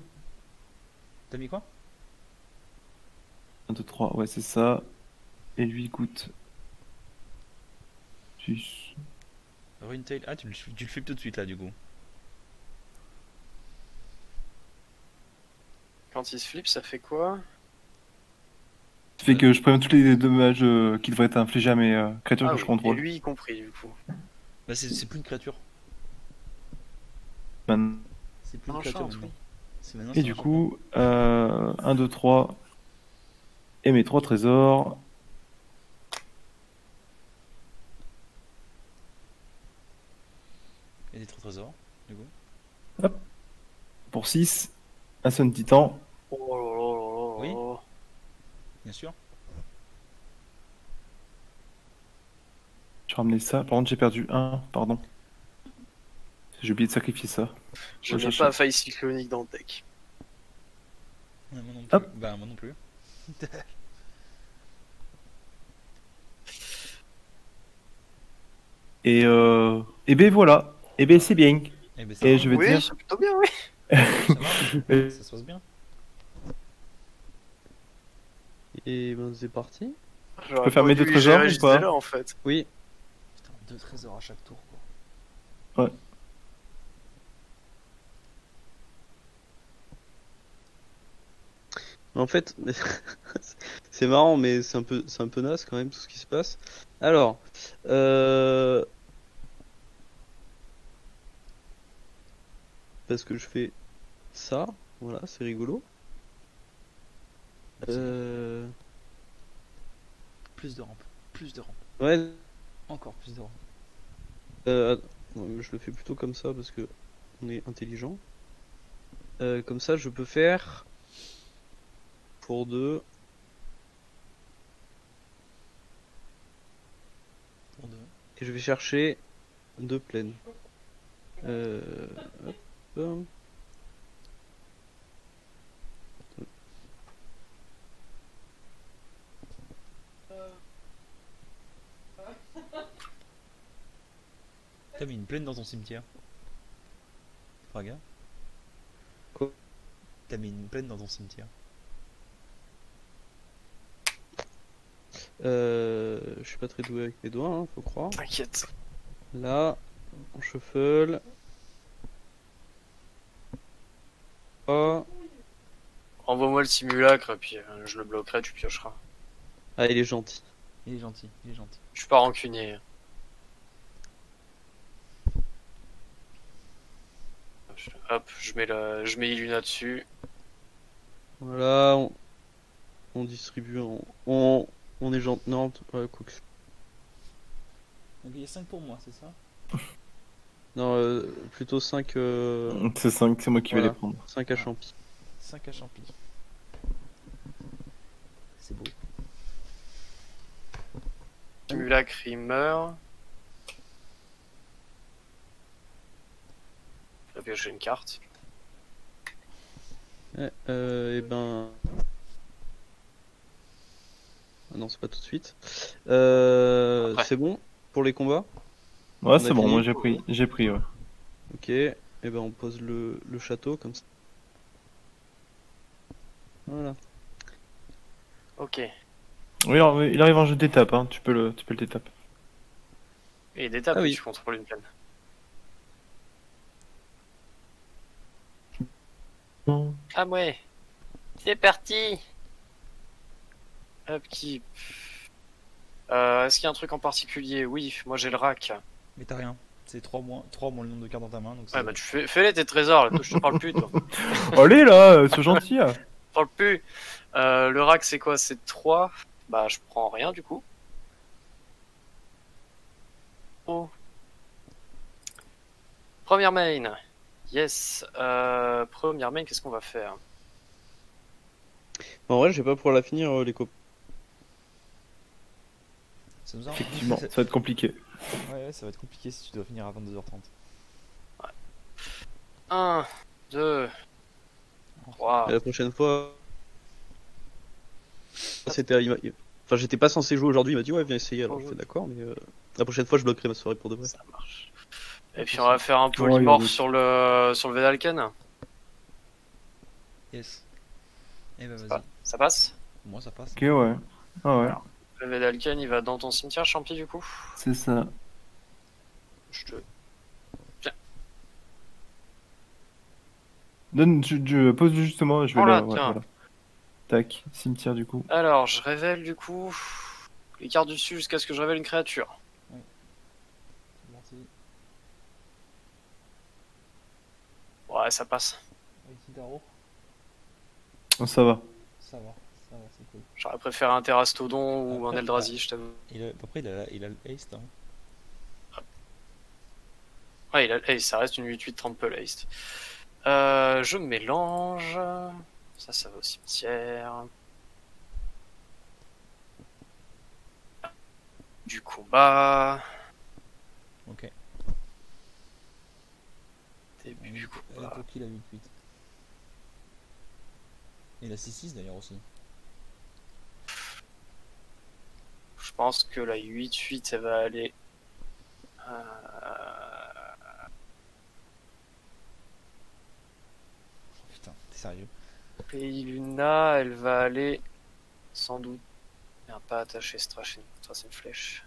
T'as mis quoi? 1, 2, 3, ouais, c'est ça. Et lui coûte. 6. Runetail. Ah, tu le flippes tout de suite là, du coup. Quand il se flippe, ça fait quoi? Ça fait que je préviens tous les dommages qui devraient être infligés à mes créatures Ah que oui, je et contrôle. lui y compris, du coup. Bah, c'est plus une créature. Maintenant. C'est plus une Un créature enchanté, maintenant. oui. C'est maintenant, Et c'est du un coup, 1, 2, 3. Et mes 3 trésors. champion. Et des trésors, du coup. Pour 6. Un Sun Titan. Oh là là là là Oui. là. Bien sûr. Je vais ramener ça. Par contre, j'ai perdu 1, pardon. J'ai oublié de sacrifier ça. Je Ouais, n'ai je pas cherche. faille cyclonique dans le deck. Ouais, moi non plus. Hop. Bah, moi non plus. Et ben voilà. Et ben c'est bien. Eh ben, ça Et va, je vais Oui, dire. c'est plutôt bien, oui. ça va, ça se passe bien. Et ben c'est parti. J'aurais peux faire pas mes dû deux y trésors gérer ou jusque pas là, en fait. Oui. Putain, 2 trésors à chaque tour, quoi. Ouais. En fait, c'est marrant, mais c'est un peu naze quand même tout ce qui se passe. Alors, parce que je fais ça, voilà, c'est rigolo. Euh, Plus de rampes. Plus de rampes. ouais, Encore plus de rampes. ouais, mais je le fais plutôt comme ça parce que on est intelligent. Comme ça, je peux faire pour deux. Pour deux. Et je vais chercher deux plaines. Euh, hop. T'as mis une plaine dans ton cimetière. Fraga. Quoi? T'as mis une plaine dans ton cimetière. Je suis pas très doué avec mes doigts, hein, faut croire. T'inquiète. Là, on shuffle. Oh. Envoie-moi le simulacre, puis je le bloquerai, tu piocheras. Ah, il est gentil. Il est gentil, il est gentil. Je suis pas rancunier. Hop, je mets Illuna dessus. Voilà, on distribue. On est gentil. Non, ouais, quoi que- Donc il y a 5 pour moi, c'est ça? non, plutôt 5 C'est 5, c'est moi qui vais voilà. les prendre. 5 à champi. 5 à champi. C'est beau. Simulacre, il meurt. Je vais piocher une carte. Ouais, et ben. Ah non, c'est pas tout de suite. Après. C'est bon pour les combats? Ouais, On c'est a bon, fini. moi j'ai pris, ouais. Ok, et ben on pose le château comme ça. Voilà. Ok. Oui, alors, il arrive en jeu d'étape, hein. Tu peux le d'étape. Et d'étape, Ah oui, oui. tu contrôles une plaine. Ah ouais. C'est parti. Hop, qui. Est-ce qu'il y a un truc en particulier? Oui, moi j'ai le rack. Mais t'as rien. C'est 3 moins le nombre de cartes dans ta main. Donc Ouais, c'est- bah tu fais-les tes trésors, là, je te parle plus, toi. Allez là, sois gentil. Hein. Je te parle plus. Le rack, c'est quoi? C'est 3. Bah, je prends rien du coup. Oh. Première main. Yes. Première main, qu'est-ce qu'on va faire? En vrai, je vais pas pouvoir la finir, les copains. ça nous a... Effectivement, ça va être compliqué. Ouais, ça va être compliqué si tu dois finir à 22h30. 1, 2, 3. Et la prochaine fois. C'était. Enfin, j'étais pas censé jouer aujourd'hui, il m'a dit ouais, viens essayer. Alors, je fais d'accord, mais la prochaine fois, je bloquerai ma soirée pour de vrai. Ça marche. Et puis on va faire un Ouais, polymorphe il y sur le Vedalken. Yes. Eh ben vas-y. Ça passe? Moi ça passe. Ok, ouais. Ah ouais, Le Vedalken, il va dans ton cimetière, Champi, du coup. c'est ça. Je te... Pose justement, je vais Oh là, là. Ouais, tiens. voilà. Tac, cimetière du coup. Alors, je révèle du coup les cartes du dessus jusqu'à ce que je révèle une créature. C'est parti. Ouais, ça passe. Avec Hidaro. Oh, ça va. Ça va, c'est cool. J'aurais préféré un Terrastodon ou un Après, Eldrazi, je t'avoue. Après il a le haste. Hein. Ouais, hey, ça reste une 8-8 Trample Haste. Je mélange. Ça va au cimetière. Du combat. Ok. Début du Elle a combat. pour qui la 8-8? Et la 6-6 d'ailleurs aussi. Je pense que la 8-8, elle va aller. Oh, putain, t'es sérieux? Et Luna, elle va aller. Sans doute. Bien, pas attaché, c'est une flèche.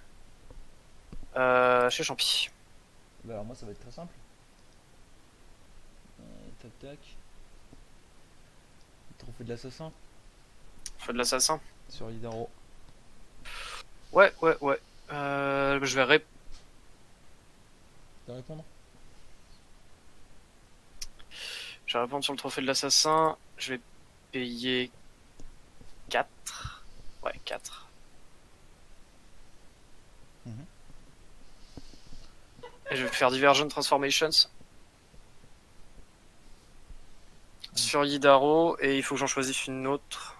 Chez Champi. Bah alors moi ça va être très simple. Tac tac. Trophée de l'assassin. Feu de l'assassin. Sur Hidaro. Ouais. Je vais Tu vas répondre? répondre sur le trophée de l'assassin. Je vais payer 4. Ouais, 4. Mhm. Et je vais faire Divergent Transformations. Sur Hidaro, et il faut que j'en choisisse une autre.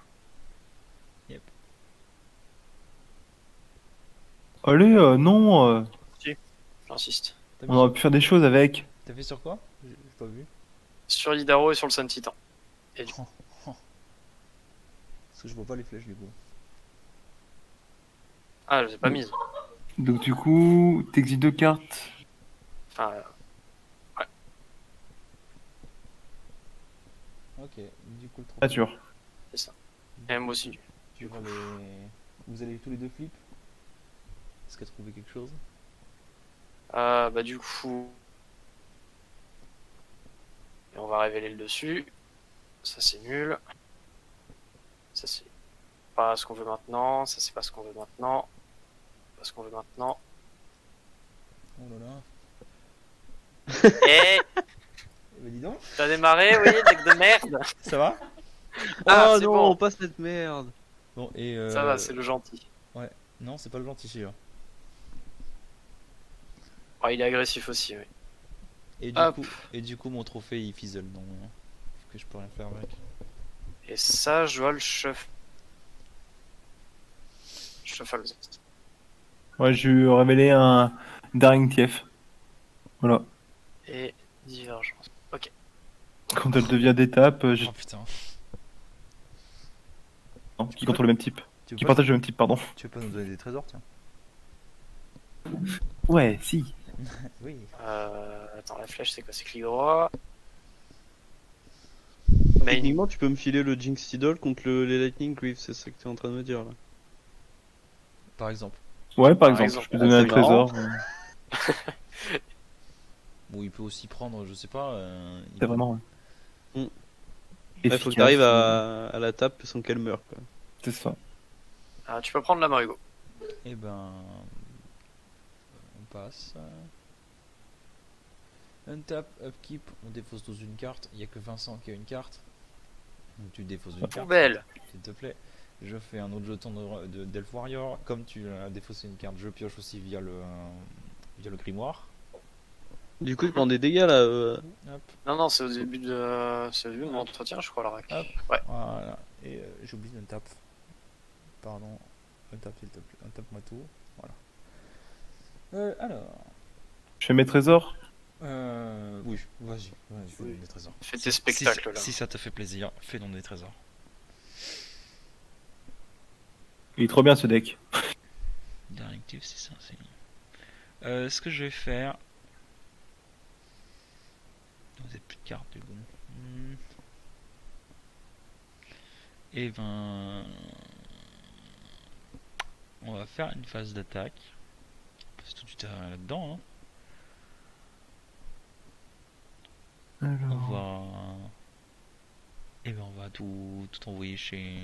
Allez, non, J'insiste. T'as on mis aurait sur... pu faire des choses avec. T'as fait sur quoi? J'ai pas vu. Sur Hidaro et sur le Sun Titan. Parce que je vois pas les flèches du coup. Ah, je les ai pas mises. Donc du coup, t'exiles 2 cartes. Enfin, Ok, du coup le trophée. Nature. c'est ça. Et moi aussi. Tu vois les... Vous allez tous les deux flip? Est-ce qu'elle a trouvé quelque chose? Bah du coup... Et on va révéler le dessus. Ça c'est nul. Ça c'est pas ce qu'on veut maintenant. Ça c'est pas ce qu'on veut maintenant. Pas ce qu'on veut maintenant. Oh là là. Eh, Eh ben dis donc, t'as démarré, oui, deck de merde. ça va? Ah, Oh c'est non, bon. pas cette merde. Bon, et Ça va, c'est le gentil. Non, c'est pas le gentil celui-là. Oh, il est agressif aussi, oui. Et Hop. du coup, mon trophée il fizzle, donc que je peux rien faire avec. Et ça, je dois le shuffle. Shuffle. Ouais, je vais révéler un Daring TF. Voilà. Et divergence. Ok. Quand elle devient d'étape, Oh putain. qui contrôle le même type. Tu veux Qui pas, partage le même type, pardon. tu veux pas nous donner des trésors, tiens? Ouais, si. Oui. Attends, la flèche, c'est quoi? C'est clic droit. Main. Techniquement, tu peux me filer le Jinx Idol contre les Lightning Greaves, c'est ça que tu es en train de me dire là. Par exemple. Ouais, par Par exemple, exemple. je peux donner un c'est marrant. trésor. Ou il peut aussi prendre, je sais pas. C'est vraiment. Mm. Et Il faut que tu arrives à la tape sans qu'elle meure quoi. C'est ça. Ah, tu peux prendre la main, Hugo. Et ben. On passe. Untap, upkeep, on défausse dans une carte. Il y a que Vincent qui a une carte. Donc tu défausses une carte. Poubelle. S'il te plaît. Je fais un autre jeton d'Elf Warrior. Comme tu as défaussé une carte, je pioche aussi via le grimoire. Du coup, il prend des dégâts là. Hop, Non, c'est au début de mon entretien, je crois, la rack. hop. Ouais. Voilà. Et j'oublie d'untap. Pardon. Untap s'il te plaît. Untap-moi tout. Voilà. Alors. Je fais mes trésors. Oui, vas-y, fais donc des trésors. Fais tes spectacles là. Si ça te fait plaisir, fais donc des trésors. Il est trop bien ce deck. Directive, c'est ça, c'est ce que je vais faire. Vous avez plus de cartes du coup. Et ben. On va faire une phase d'attaque. C'est tout de suite là-dedans. Hein. On va. Et ben on va tout envoyer chez.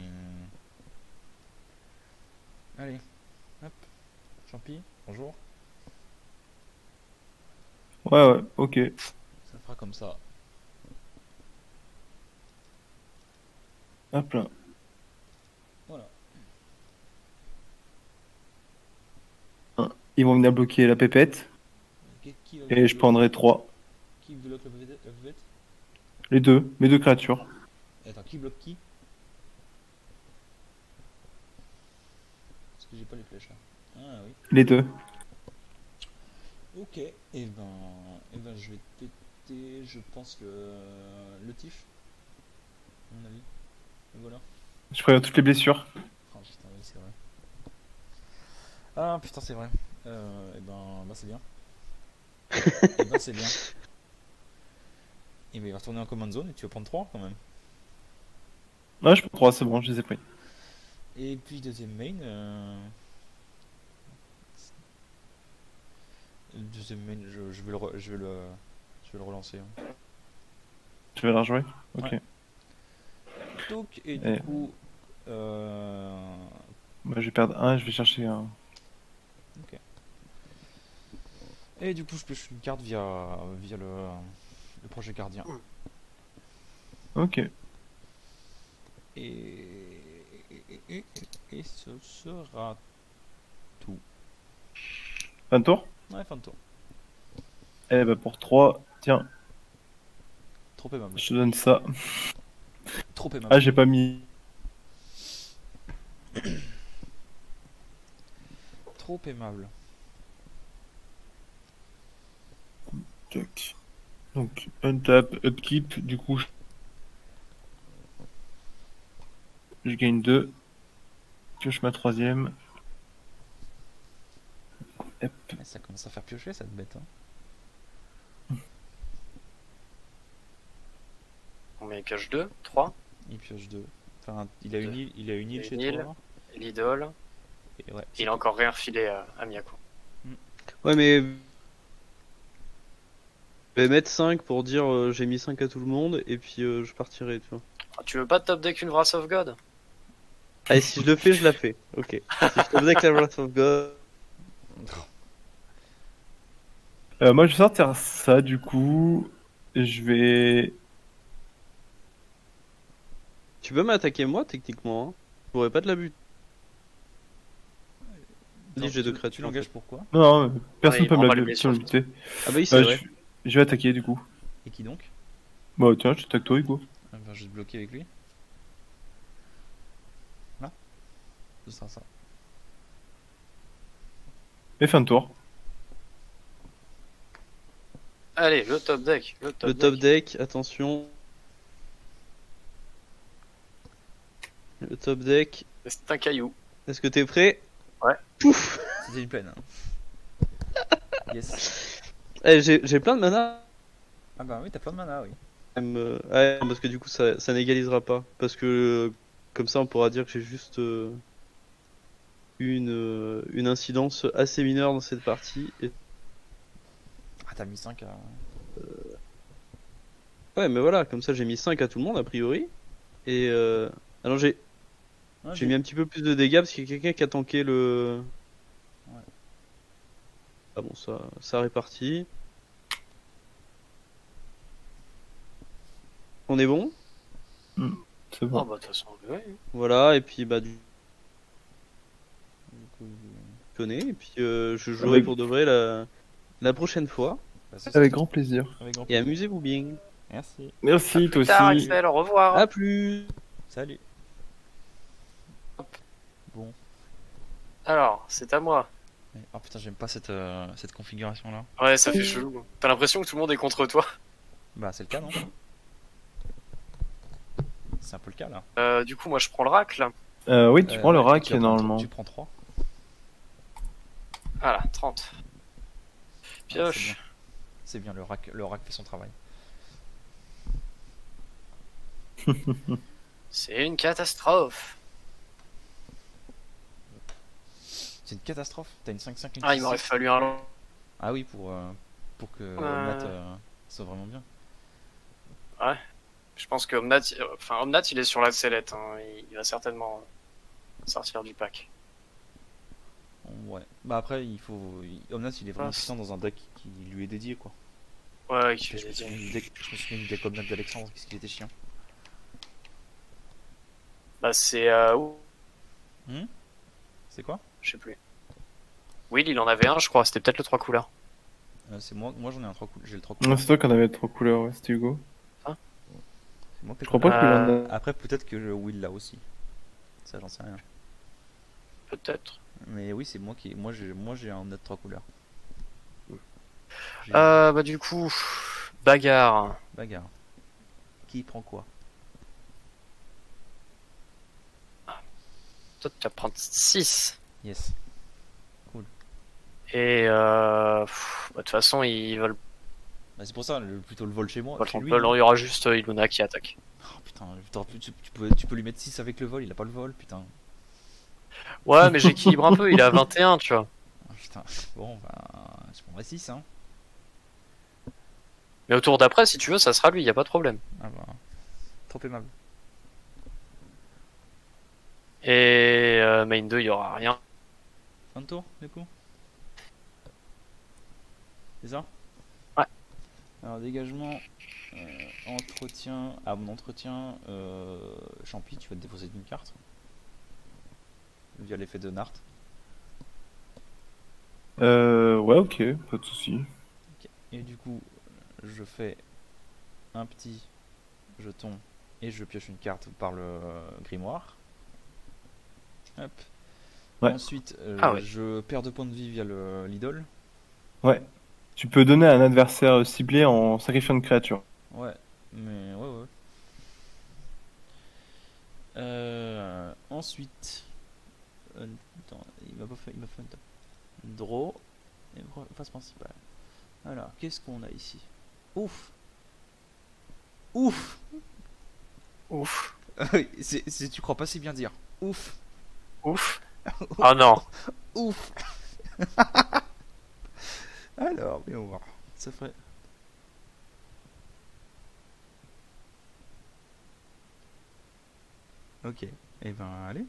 Allez, hop. Champi, bonjour. Ouais, ok. Ça fera comme ça. Hop là. Voilà. Ils vont venir bloquer la pépette. Et je prendrai 3. Qui bloque la pépette? Les deux. Mes deux créatures. Attends, qui bloque qui? Parce que j'ai pas les flèches là. Ah oui. Les deux. Ok, et ben je vais péter, je pense le tif, à mon avis. Et voilà. Je préviens toutes les blessures. Oh putain, oui, c'est vrai. Ah putain, c'est vrai. Et ben c'est bien. Et ben c'est bien. Et ben il va retourner en command zone et tu vas prendre 3 quand même. Ouais, je prends 3, c'est bon, je les ai pris. Et puis deuxième main. Deuxième main, je vais le relancer. Hein. Tu vas la rejouer. Ok. Ouais. Donc, et Et- du coup, Bah, je vais perdre un, je vais chercher un. Et du coup, je pioche une carte via le projet gardien. Ok. Et, et ce sera tout. Un tour? Ouais, fin de tour. Eh bah, pour 3, tiens, Trop aimable. je te donne ça. Trop aimable. Ah, j'ai pas mis. Trop aimable. Tac. Donc, untap, upkeep, du coup, je gagne 2. Pioche ma troisième. Hop. Ouais, ça commence à faire piocher cette bête. On met pioche 2, 3, Il pioche 2. Enfin, il a Deux. une île chez Une île. toi. l'idole. Et ouais, Il a encore rien refilé à Miyako. Ouais, mais. Je vais mettre 5 pour dire j'ai mis 5 à tout le monde et puis je partirai, tu vois. Ah, tu veux pas top deck une Wrath of God? Allez, si je le fais, je la fais. Ok. Si je te avec la Wrath of God. Moi, je vais sortir ça, du coup. Je vais. Tu peux m'attaquer moi, techniquement. Hein. Je pourrais pas te la buter. Dis, j'ai deux Tu créatures. l'engages pourquoi? Non, personne Ouais, peut on me va la le blesser, buter. Ah bah oui, c'est vrai. Je vais attaquer, du coup. Et qui donc? Bah, tiens, je t'attaque toi, Hugo. On va juste bloquer avec lui. Là. Ce sera ça. Et fin de tour. Allez, le top deck. Le top Le deck. top deck, attention. Le top deck. C'est un caillou. Est-ce que t'es prêt? Ouais. Pouf. C'était une plaine. Yes. Eh, j'ai plein de mana. Ah bah oui, t'as plein de mana, oui. Ouais, parce que du coup ça n'égalisera pas. Parce que comme ça on pourra dire que j'ai juste une incidence assez mineure dans cette partie. Et... Ah, t'as mis 5 à. Ouais, mais voilà, comme ça j'ai mis 5 à tout le monde a priori. Et alors j'ai Ah, mis un petit peu plus de dégâts parce qu'il y a quelqu'un qui a tanké le. Ouais. Ah bon, ça répartit. On est bon? C'est Oh bon. bah de toute façon, ouais. Voilà, et puis bah du Du coup, connais, et puis je jouerai pour de vrai la prochaine fois. bah, c'est Avec ça. grand plaisir. Avec grand Et plaisir. amusez-vous bien. Merci. Merci, toi Plus tard, aussi. Axel, au revoir. À plus! Salut. Bon. Alors, c'est à moi. Oh putain, j'aime pas cette configuration là. Ouais, ça fait chelou. T'as l'impression que tout le monde est contre toi. Bah, c'est le cas, non? C'est un peu le cas là. Du coup, moi je prends le rack là. Oui, tu prends le Ouais, rack, tu vas normalement. Tu prends 3. Voilà, 30. Pioche. C'est bien, le rack fait son travail. C'est une catastrophe. C'est une catastrophe. T'as une 5-5 une Ah, il m'aurait 6-6. fallu un long. Ah oui, pour que Omnat soit vraiment bien. Je pense que Omnat, il est sur la sellette. Hein. Il va certainement sortir du pack. Ouais. Bah après, Omnat, il est vraiment Ah, puissant dans un deck qui lui est dédié quoi. Ouais, qui Je fait me des souviens je me souviens du deck Omnat d'Alexandre, qu'est-ce qu'il était chiant. Bah, c'est. C'est quoi? Je sais plus. Will, il en avait un, je crois. C'était peut-être le 3 couleurs. C'est moi j'en ai un 3 couleurs. J'ai le 3 Non, couleurs. c'est toi qu'on avait 3 couleurs, ouais, c'était Hugo. C'est moi, Je crois pas qu'il en a. Après, peut-être que Will l'a aussi. Ça, j'en sais rien. Peut-être. Mais oui, c'est moi qui. Moi j'ai un Omnat 3 couleurs. J'ai- Bah, du coup. Bagarre. Bagarre. Qui prend quoi? Toi, tu vas prendre 6. Yes. Et bah, de toute façon, ils veulent Bah, c'est pour ça, plutôt le vol chez moi. Chez lui, il y aura juste Iluna qui attaque. Oh, putain, tu peux lui mettre 6 avec le vol, il a pas le vol, putain. Ouais, mais j'équilibre un peu, il est à 21, tu vois. Ah, putain, bon, bah, je prendrai 6, hein. Mais au tour d'après, si tu veux, ça sera lui, y a pas de problème. Ah bah, trop aimable. Et main 2, il y aura rien. Fin de tour, du coup. C'est ça? Ouais. Alors, dégagement, entretien. Ah, mon entretien, Champi, tu vas te défausser d'une carte. Via l'effet de Nart. Ouais, ok, pas de souci. Ok. Et du coup, je fais un petit jeton et je pioche une carte par le grimoire. Hop. Ouais. Ensuite, Ah ouais. je perds 2 points de vie via l'idole. Ouais. Tu peux donner à un adversaire ciblé en sacrifiant une créature. Ouais, mais ouais. Ensuite, attends, il m'a fait un draw et phase principale. Alors, qu'est-ce qu'on a ici? Ouf! Ouf! Ouf. Tu crois pas si bien dire. Ouf! Ouf. Ah non. Ouf! Alors, mais on va voir. Ça ferait. Ok, et ben allez.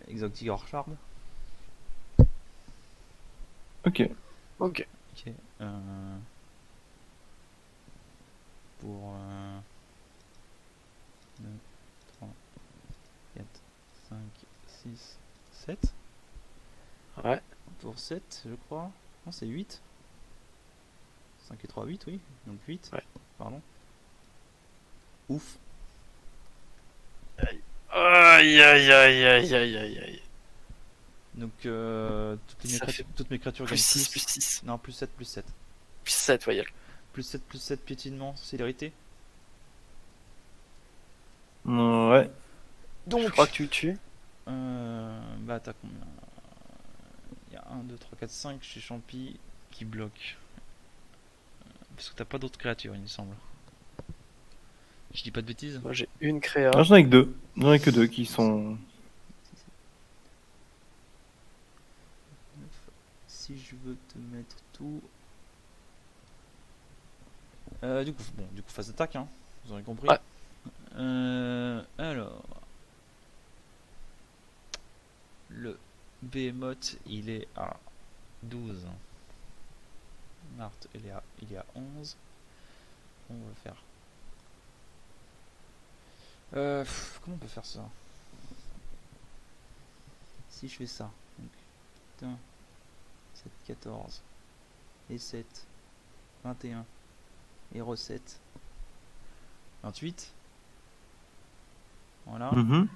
Exotic Orchard. Ok. Ok. Ok. Pour 2, 3, 4, 5, 6, 7. Ouais. Pour 7, je crois. Non, c'est 8. 5 et 3, 8, oui. Donc 8. Ouais. Pardon. Ouf. Aïe aïe aïe aïe aïe aïe aïe. Donc Ça fait toutes mes créatures Plus gagnent 6, plus 6. Non, plus 7, plus 7. Plus 7, voyelle. Plus 7, piétinement, célérité. Ouais. Donc, Je crois que tu tues. bah t'as combien? Il y a 1, 2, 3, 4, 5 chez Champi qui bloque. Parce que t'as pas d'autres créatures, il me semble. Je dis pas de bêtises? Moi j'ai une créa. Non, j'en ai que deux. J'en ai que deux qui sont. Si je veux te mettre tout. Du coup, phase d'attaque, hein. Vous aurez compris. Ouais. Alors. Le Behemoth, il est à 12. Mart, il est à 11. On va faire. Comment on peut faire ça? Si je fais ça. Donc, 1, 7, 14. Et 7. 21. Et recette. 28. Voilà. Mhm.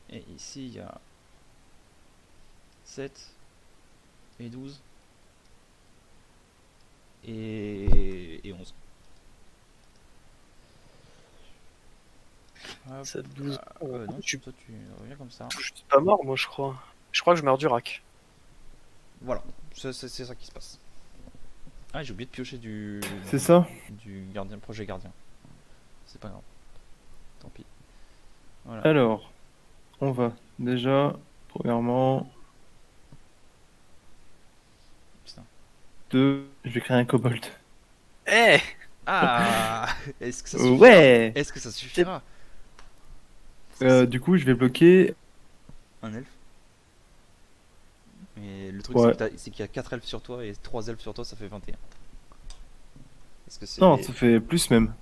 Et ici, il y a 7 et 12 et 11. Hop. 7, 12. Non, Je suis toi tu reviens comme ça. pas mort, moi je crois. Je crois que je meurs du rack. Voilà, c'est ça qui se passe. Ah, j'ai oublié de piocher C'est ça. du gardien, projet gardien. C'est pas grave. Tant pis. Voilà. Alors, on va déjà, premièrement, Putain. je vais créer un kobold. Eh Ah Est-ce que ça suffira? Ouais. Est-ce que ça suffira? Du coup, je vais bloquer. Un elfe. Mais le truc, Ouais. c'est qu'il y a 4 elfes sur toi et 3 elfes sur toi, ça fait 21. Est-ce que c'est. Non, ça fait plus même.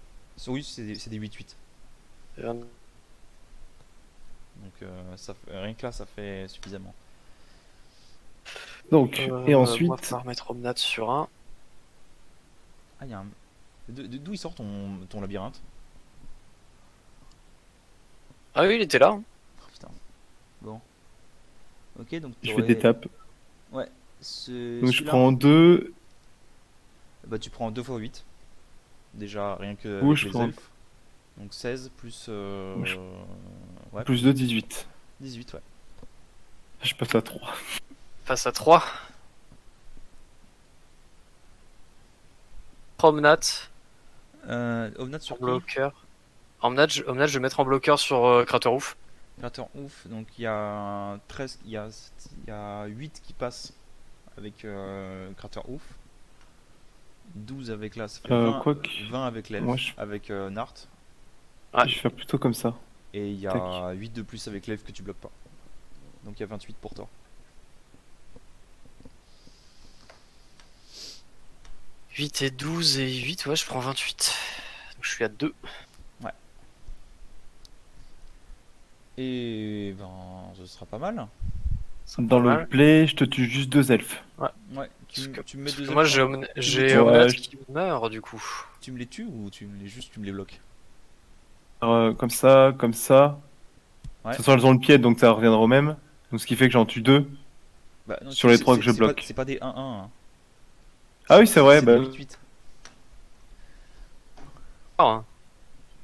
Oui, c'est des 8-8. Euh, Donc rien que là, ça fait suffisamment. Donc, et Moi, il va ensuite, falloir mettre Omnat sur un. Ah, il y a un. D'où il sort ton labyrinthe? Ah oui, il était là. Oh, putain. Bon. Ok, donc je fais t'aurais- des tapes. Ouais. Donc, je Celui-là, prends deux. bah, tu prends 2 x 8. Déjà, rien que Ou avec je les prends elfes. Donc 16 plus. Je- Ouais, plus 2, 18. 18, ouais. Je passe à 3. Face à 3. Omnat. Omnat sur qui? Bloqueur. Omnat, je vais mettre en bloqueur sur Crater Roof. Créateur ouf. Donc il y a 13. Il y a 8 qui passent avec Créateur ouf. 12 avec là, ça fait 20, Quoique, 20 avec l'elfe, moi, je- avec Nart. Ouais. je vais faire plutôt comme ça. Et il y a Tac. 8 de plus avec l'elfe que tu bloques pas. Donc il y a 28 pour toi. 8 et 12 et 8, ouais, je prends 28. Donc je suis à 2. Et ben, ce sera pas mal. Dans mal. le play, je te tue juste 2 elfes. Ouais, Parce que, tu me mets parce que deux moi elfes, j'ai hein. j'ai Ouais, Omnat je- qui meurt du coup. Tu me les tues ou tu me les bloques? Comme ça, comme ça. Ouais. De toute façon, elles ont le pied, donc ça reviendra au même. Donc ce qui fait que j'en tue 2 Bah, non, sur les 3 que je c'est pas, bloque. c'est pas des 1-1. Hein. Ah oui, c'est vrai. C'est Bah, des 8-8. Ah, hein.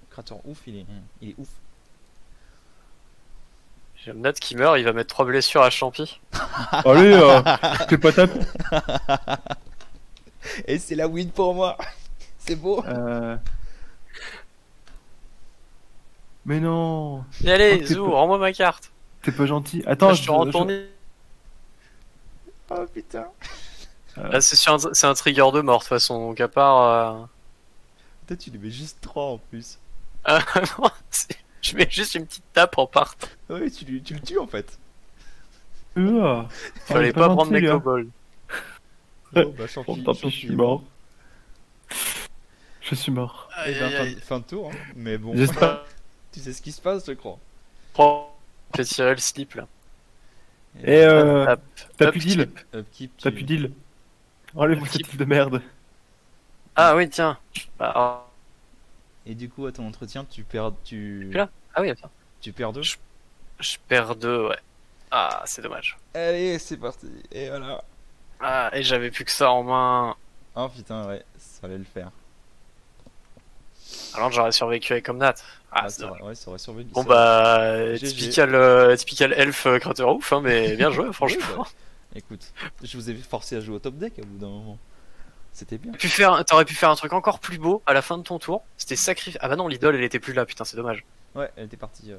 Créateur ouf, il est ouf. J'ai Omnat qui meurt, il va mettre 3 blessures à Champi. allez, fais pas tape. Et c'est la win pour moi. C'est beau. Mais non, Et allez, Oh, t'es Zou, pas- rends-moi ma carte. t'es pas gentil. Attends, Là, je te rends ton nid. Oh putain. Là, c'est un trigger de mort de toute façon, donc à part. Toi, tu les mets juste 3 en plus. Non, je mets juste une petite tape en part. Ouais, tu le tues en fait. Fallait pas prendre mes kobolds. Oh, bah, Bon, tant pis, je suis mort. Je suis mort. Et ben, fin de tour. Hein. Mais bon, J'espère. tu sais ce qui se passe, je crois. Je vais tirer le slip là. Et Hop, t'as hop, plus d'île. Upkeep, T'as plus d'île. Enlève-moi cette île de merde. Ah oui, tiens. Bah, Et du coup, à ton entretien, tu perds. Là ah oui, attends. Tu perds 2. Je perds 2, ouais. Ah, c'est dommage. Allez, c'est parti. Et voilà. Ah, et j'avais plus que ça en main. Oh putain, ouais, ça allait le faire. Alors j'aurais survécu avec Omnat. Ah, Ah, c'est ça, dommage. ouais, ça aurait survécu. Bon ça- bah, GG. typical elf créateur ouf, hein, mais bien joué, franchement. Oui, bah, écoute, je vous ai forcé à jouer au top deck au bout d'un moment. C'était bien. T'aurais pu faire un truc encore plus beau à la fin de ton tour. C'était sacrifié. Ah bah non, l'idole elle était plus là, putain, c'est dommage. Ouais, elle était partie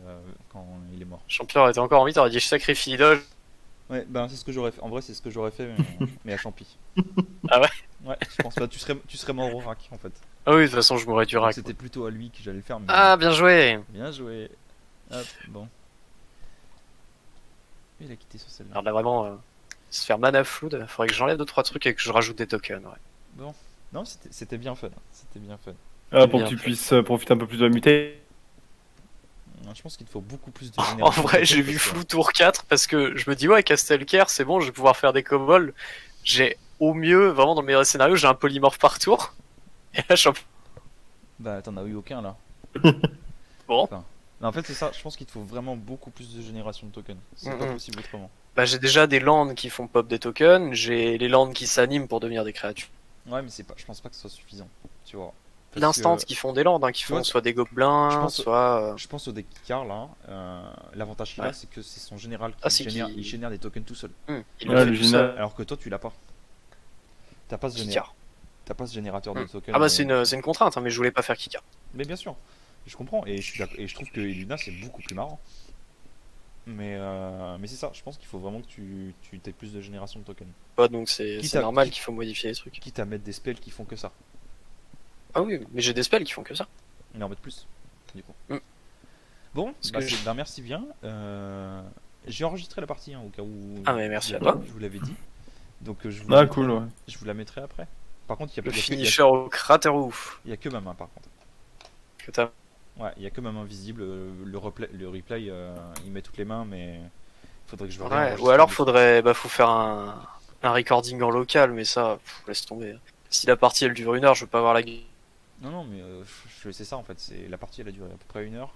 quand il est mort. Champion était encore en vie, t'aurais dit je sacrifie l'idole. Ouais, ben c'est ce que j'aurais fait. En vrai, c'est ce que j'aurais fait, mais à Champy. Ah ouais? Ouais, je pense pas. Tu serais mort au rack en fait. Ah oui, de toute façon, je mourrais du Donc, rack. c'était plutôt à lui que j'allais le faire. Mais... Ah, bien joué! Bien joué. Hop, bon. Il a quitté sur celle-là. Alors là, vraiment, se faire mana flood, faudrait que j'enlève 2-3 trucs et que je rajoute des tokens, ouais. Non, c'était bien fun. C'était bien fun. Ah, pour bien que tu fait. puisses profiter un peu plus de la mutation. Non, je pense qu'il te faut beaucoup plus de En génération. vrai, de j'ai tokens, vu parce que- flou tour 4 parce que je me dis, ouais, Castelcaire, c'est bon, je vais pouvoir faire des kobolds. J'ai au mieux, vraiment dans le meilleur scénario, j'ai un polymorphe par tour. Et là, je suis un peu- Bah, t'en as eu aucun là. Bon. Non, en fait, c'est ça. Je pense qu'il te faut vraiment beaucoup plus de génération de tokens. C'est pas Mhm. possible autrement. Bah, j'ai déjà des landes qui font pop des tokens, j'ai les landes qui s'animent pour devenir des créatures. Ouais, mais je pense pas que ce soit suffisant. Tu vois. Parce L'instant que- qui font des landes, hein, qui tu font vois, soit des gobelins, je pense- soit. Je pense au deck Kikar là. L'avantage qu'il a, Ouais. c'est que c'est son général qui Ah, c'est génère, qu'il- il génère des tokens tout seul. Il Ouais, le fait le tout général- seul. Alors que toi, tu l'as pas. T'as pas ce Kika. générateur de tokens. Ah bah c'est une contrainte, hein, mais je voulais pas faire Kika. Mais bien sûr, je comprends et je trouve que Luna c'est beaucoup plus marrant. Mais c'est ça, je pense qu'il faut vraiment que tu aies plus de génération de tokens. Ouais, donc c'est Quitte c'est à- normal qu'il faut modifier les trucs. Quitte à mettre des spells qui font que ça. Ah oui, mais j'ai des spells qui font que ça. Et en mettre plus, du coup. Mm. Bon, Parce bah, que je- bah, merci bien. J'ai enregistré la partie hein, au cas où. Ah, mais merci à toi. Je vous l'avais dit. Donc je vous, Ah, la mettrai- cool, ouais. je vous la mettrai après. Par contre, il Le y a, finisher au cratère ouf. y a que ma main par contre. Que t'as. Ouais, il y a que ma main visible. Le replay il met toutes les mains, mais faudrait que je le Ouais, réenregistre ou alors dessus. faut faire un recording en local, mais ça, laisse tomber. Si la partie elle dure 1 heure, je veux pas avoir la gueule. Non, non, mais c'est ça en fait. La partie elle a duré à peu près 1 heure.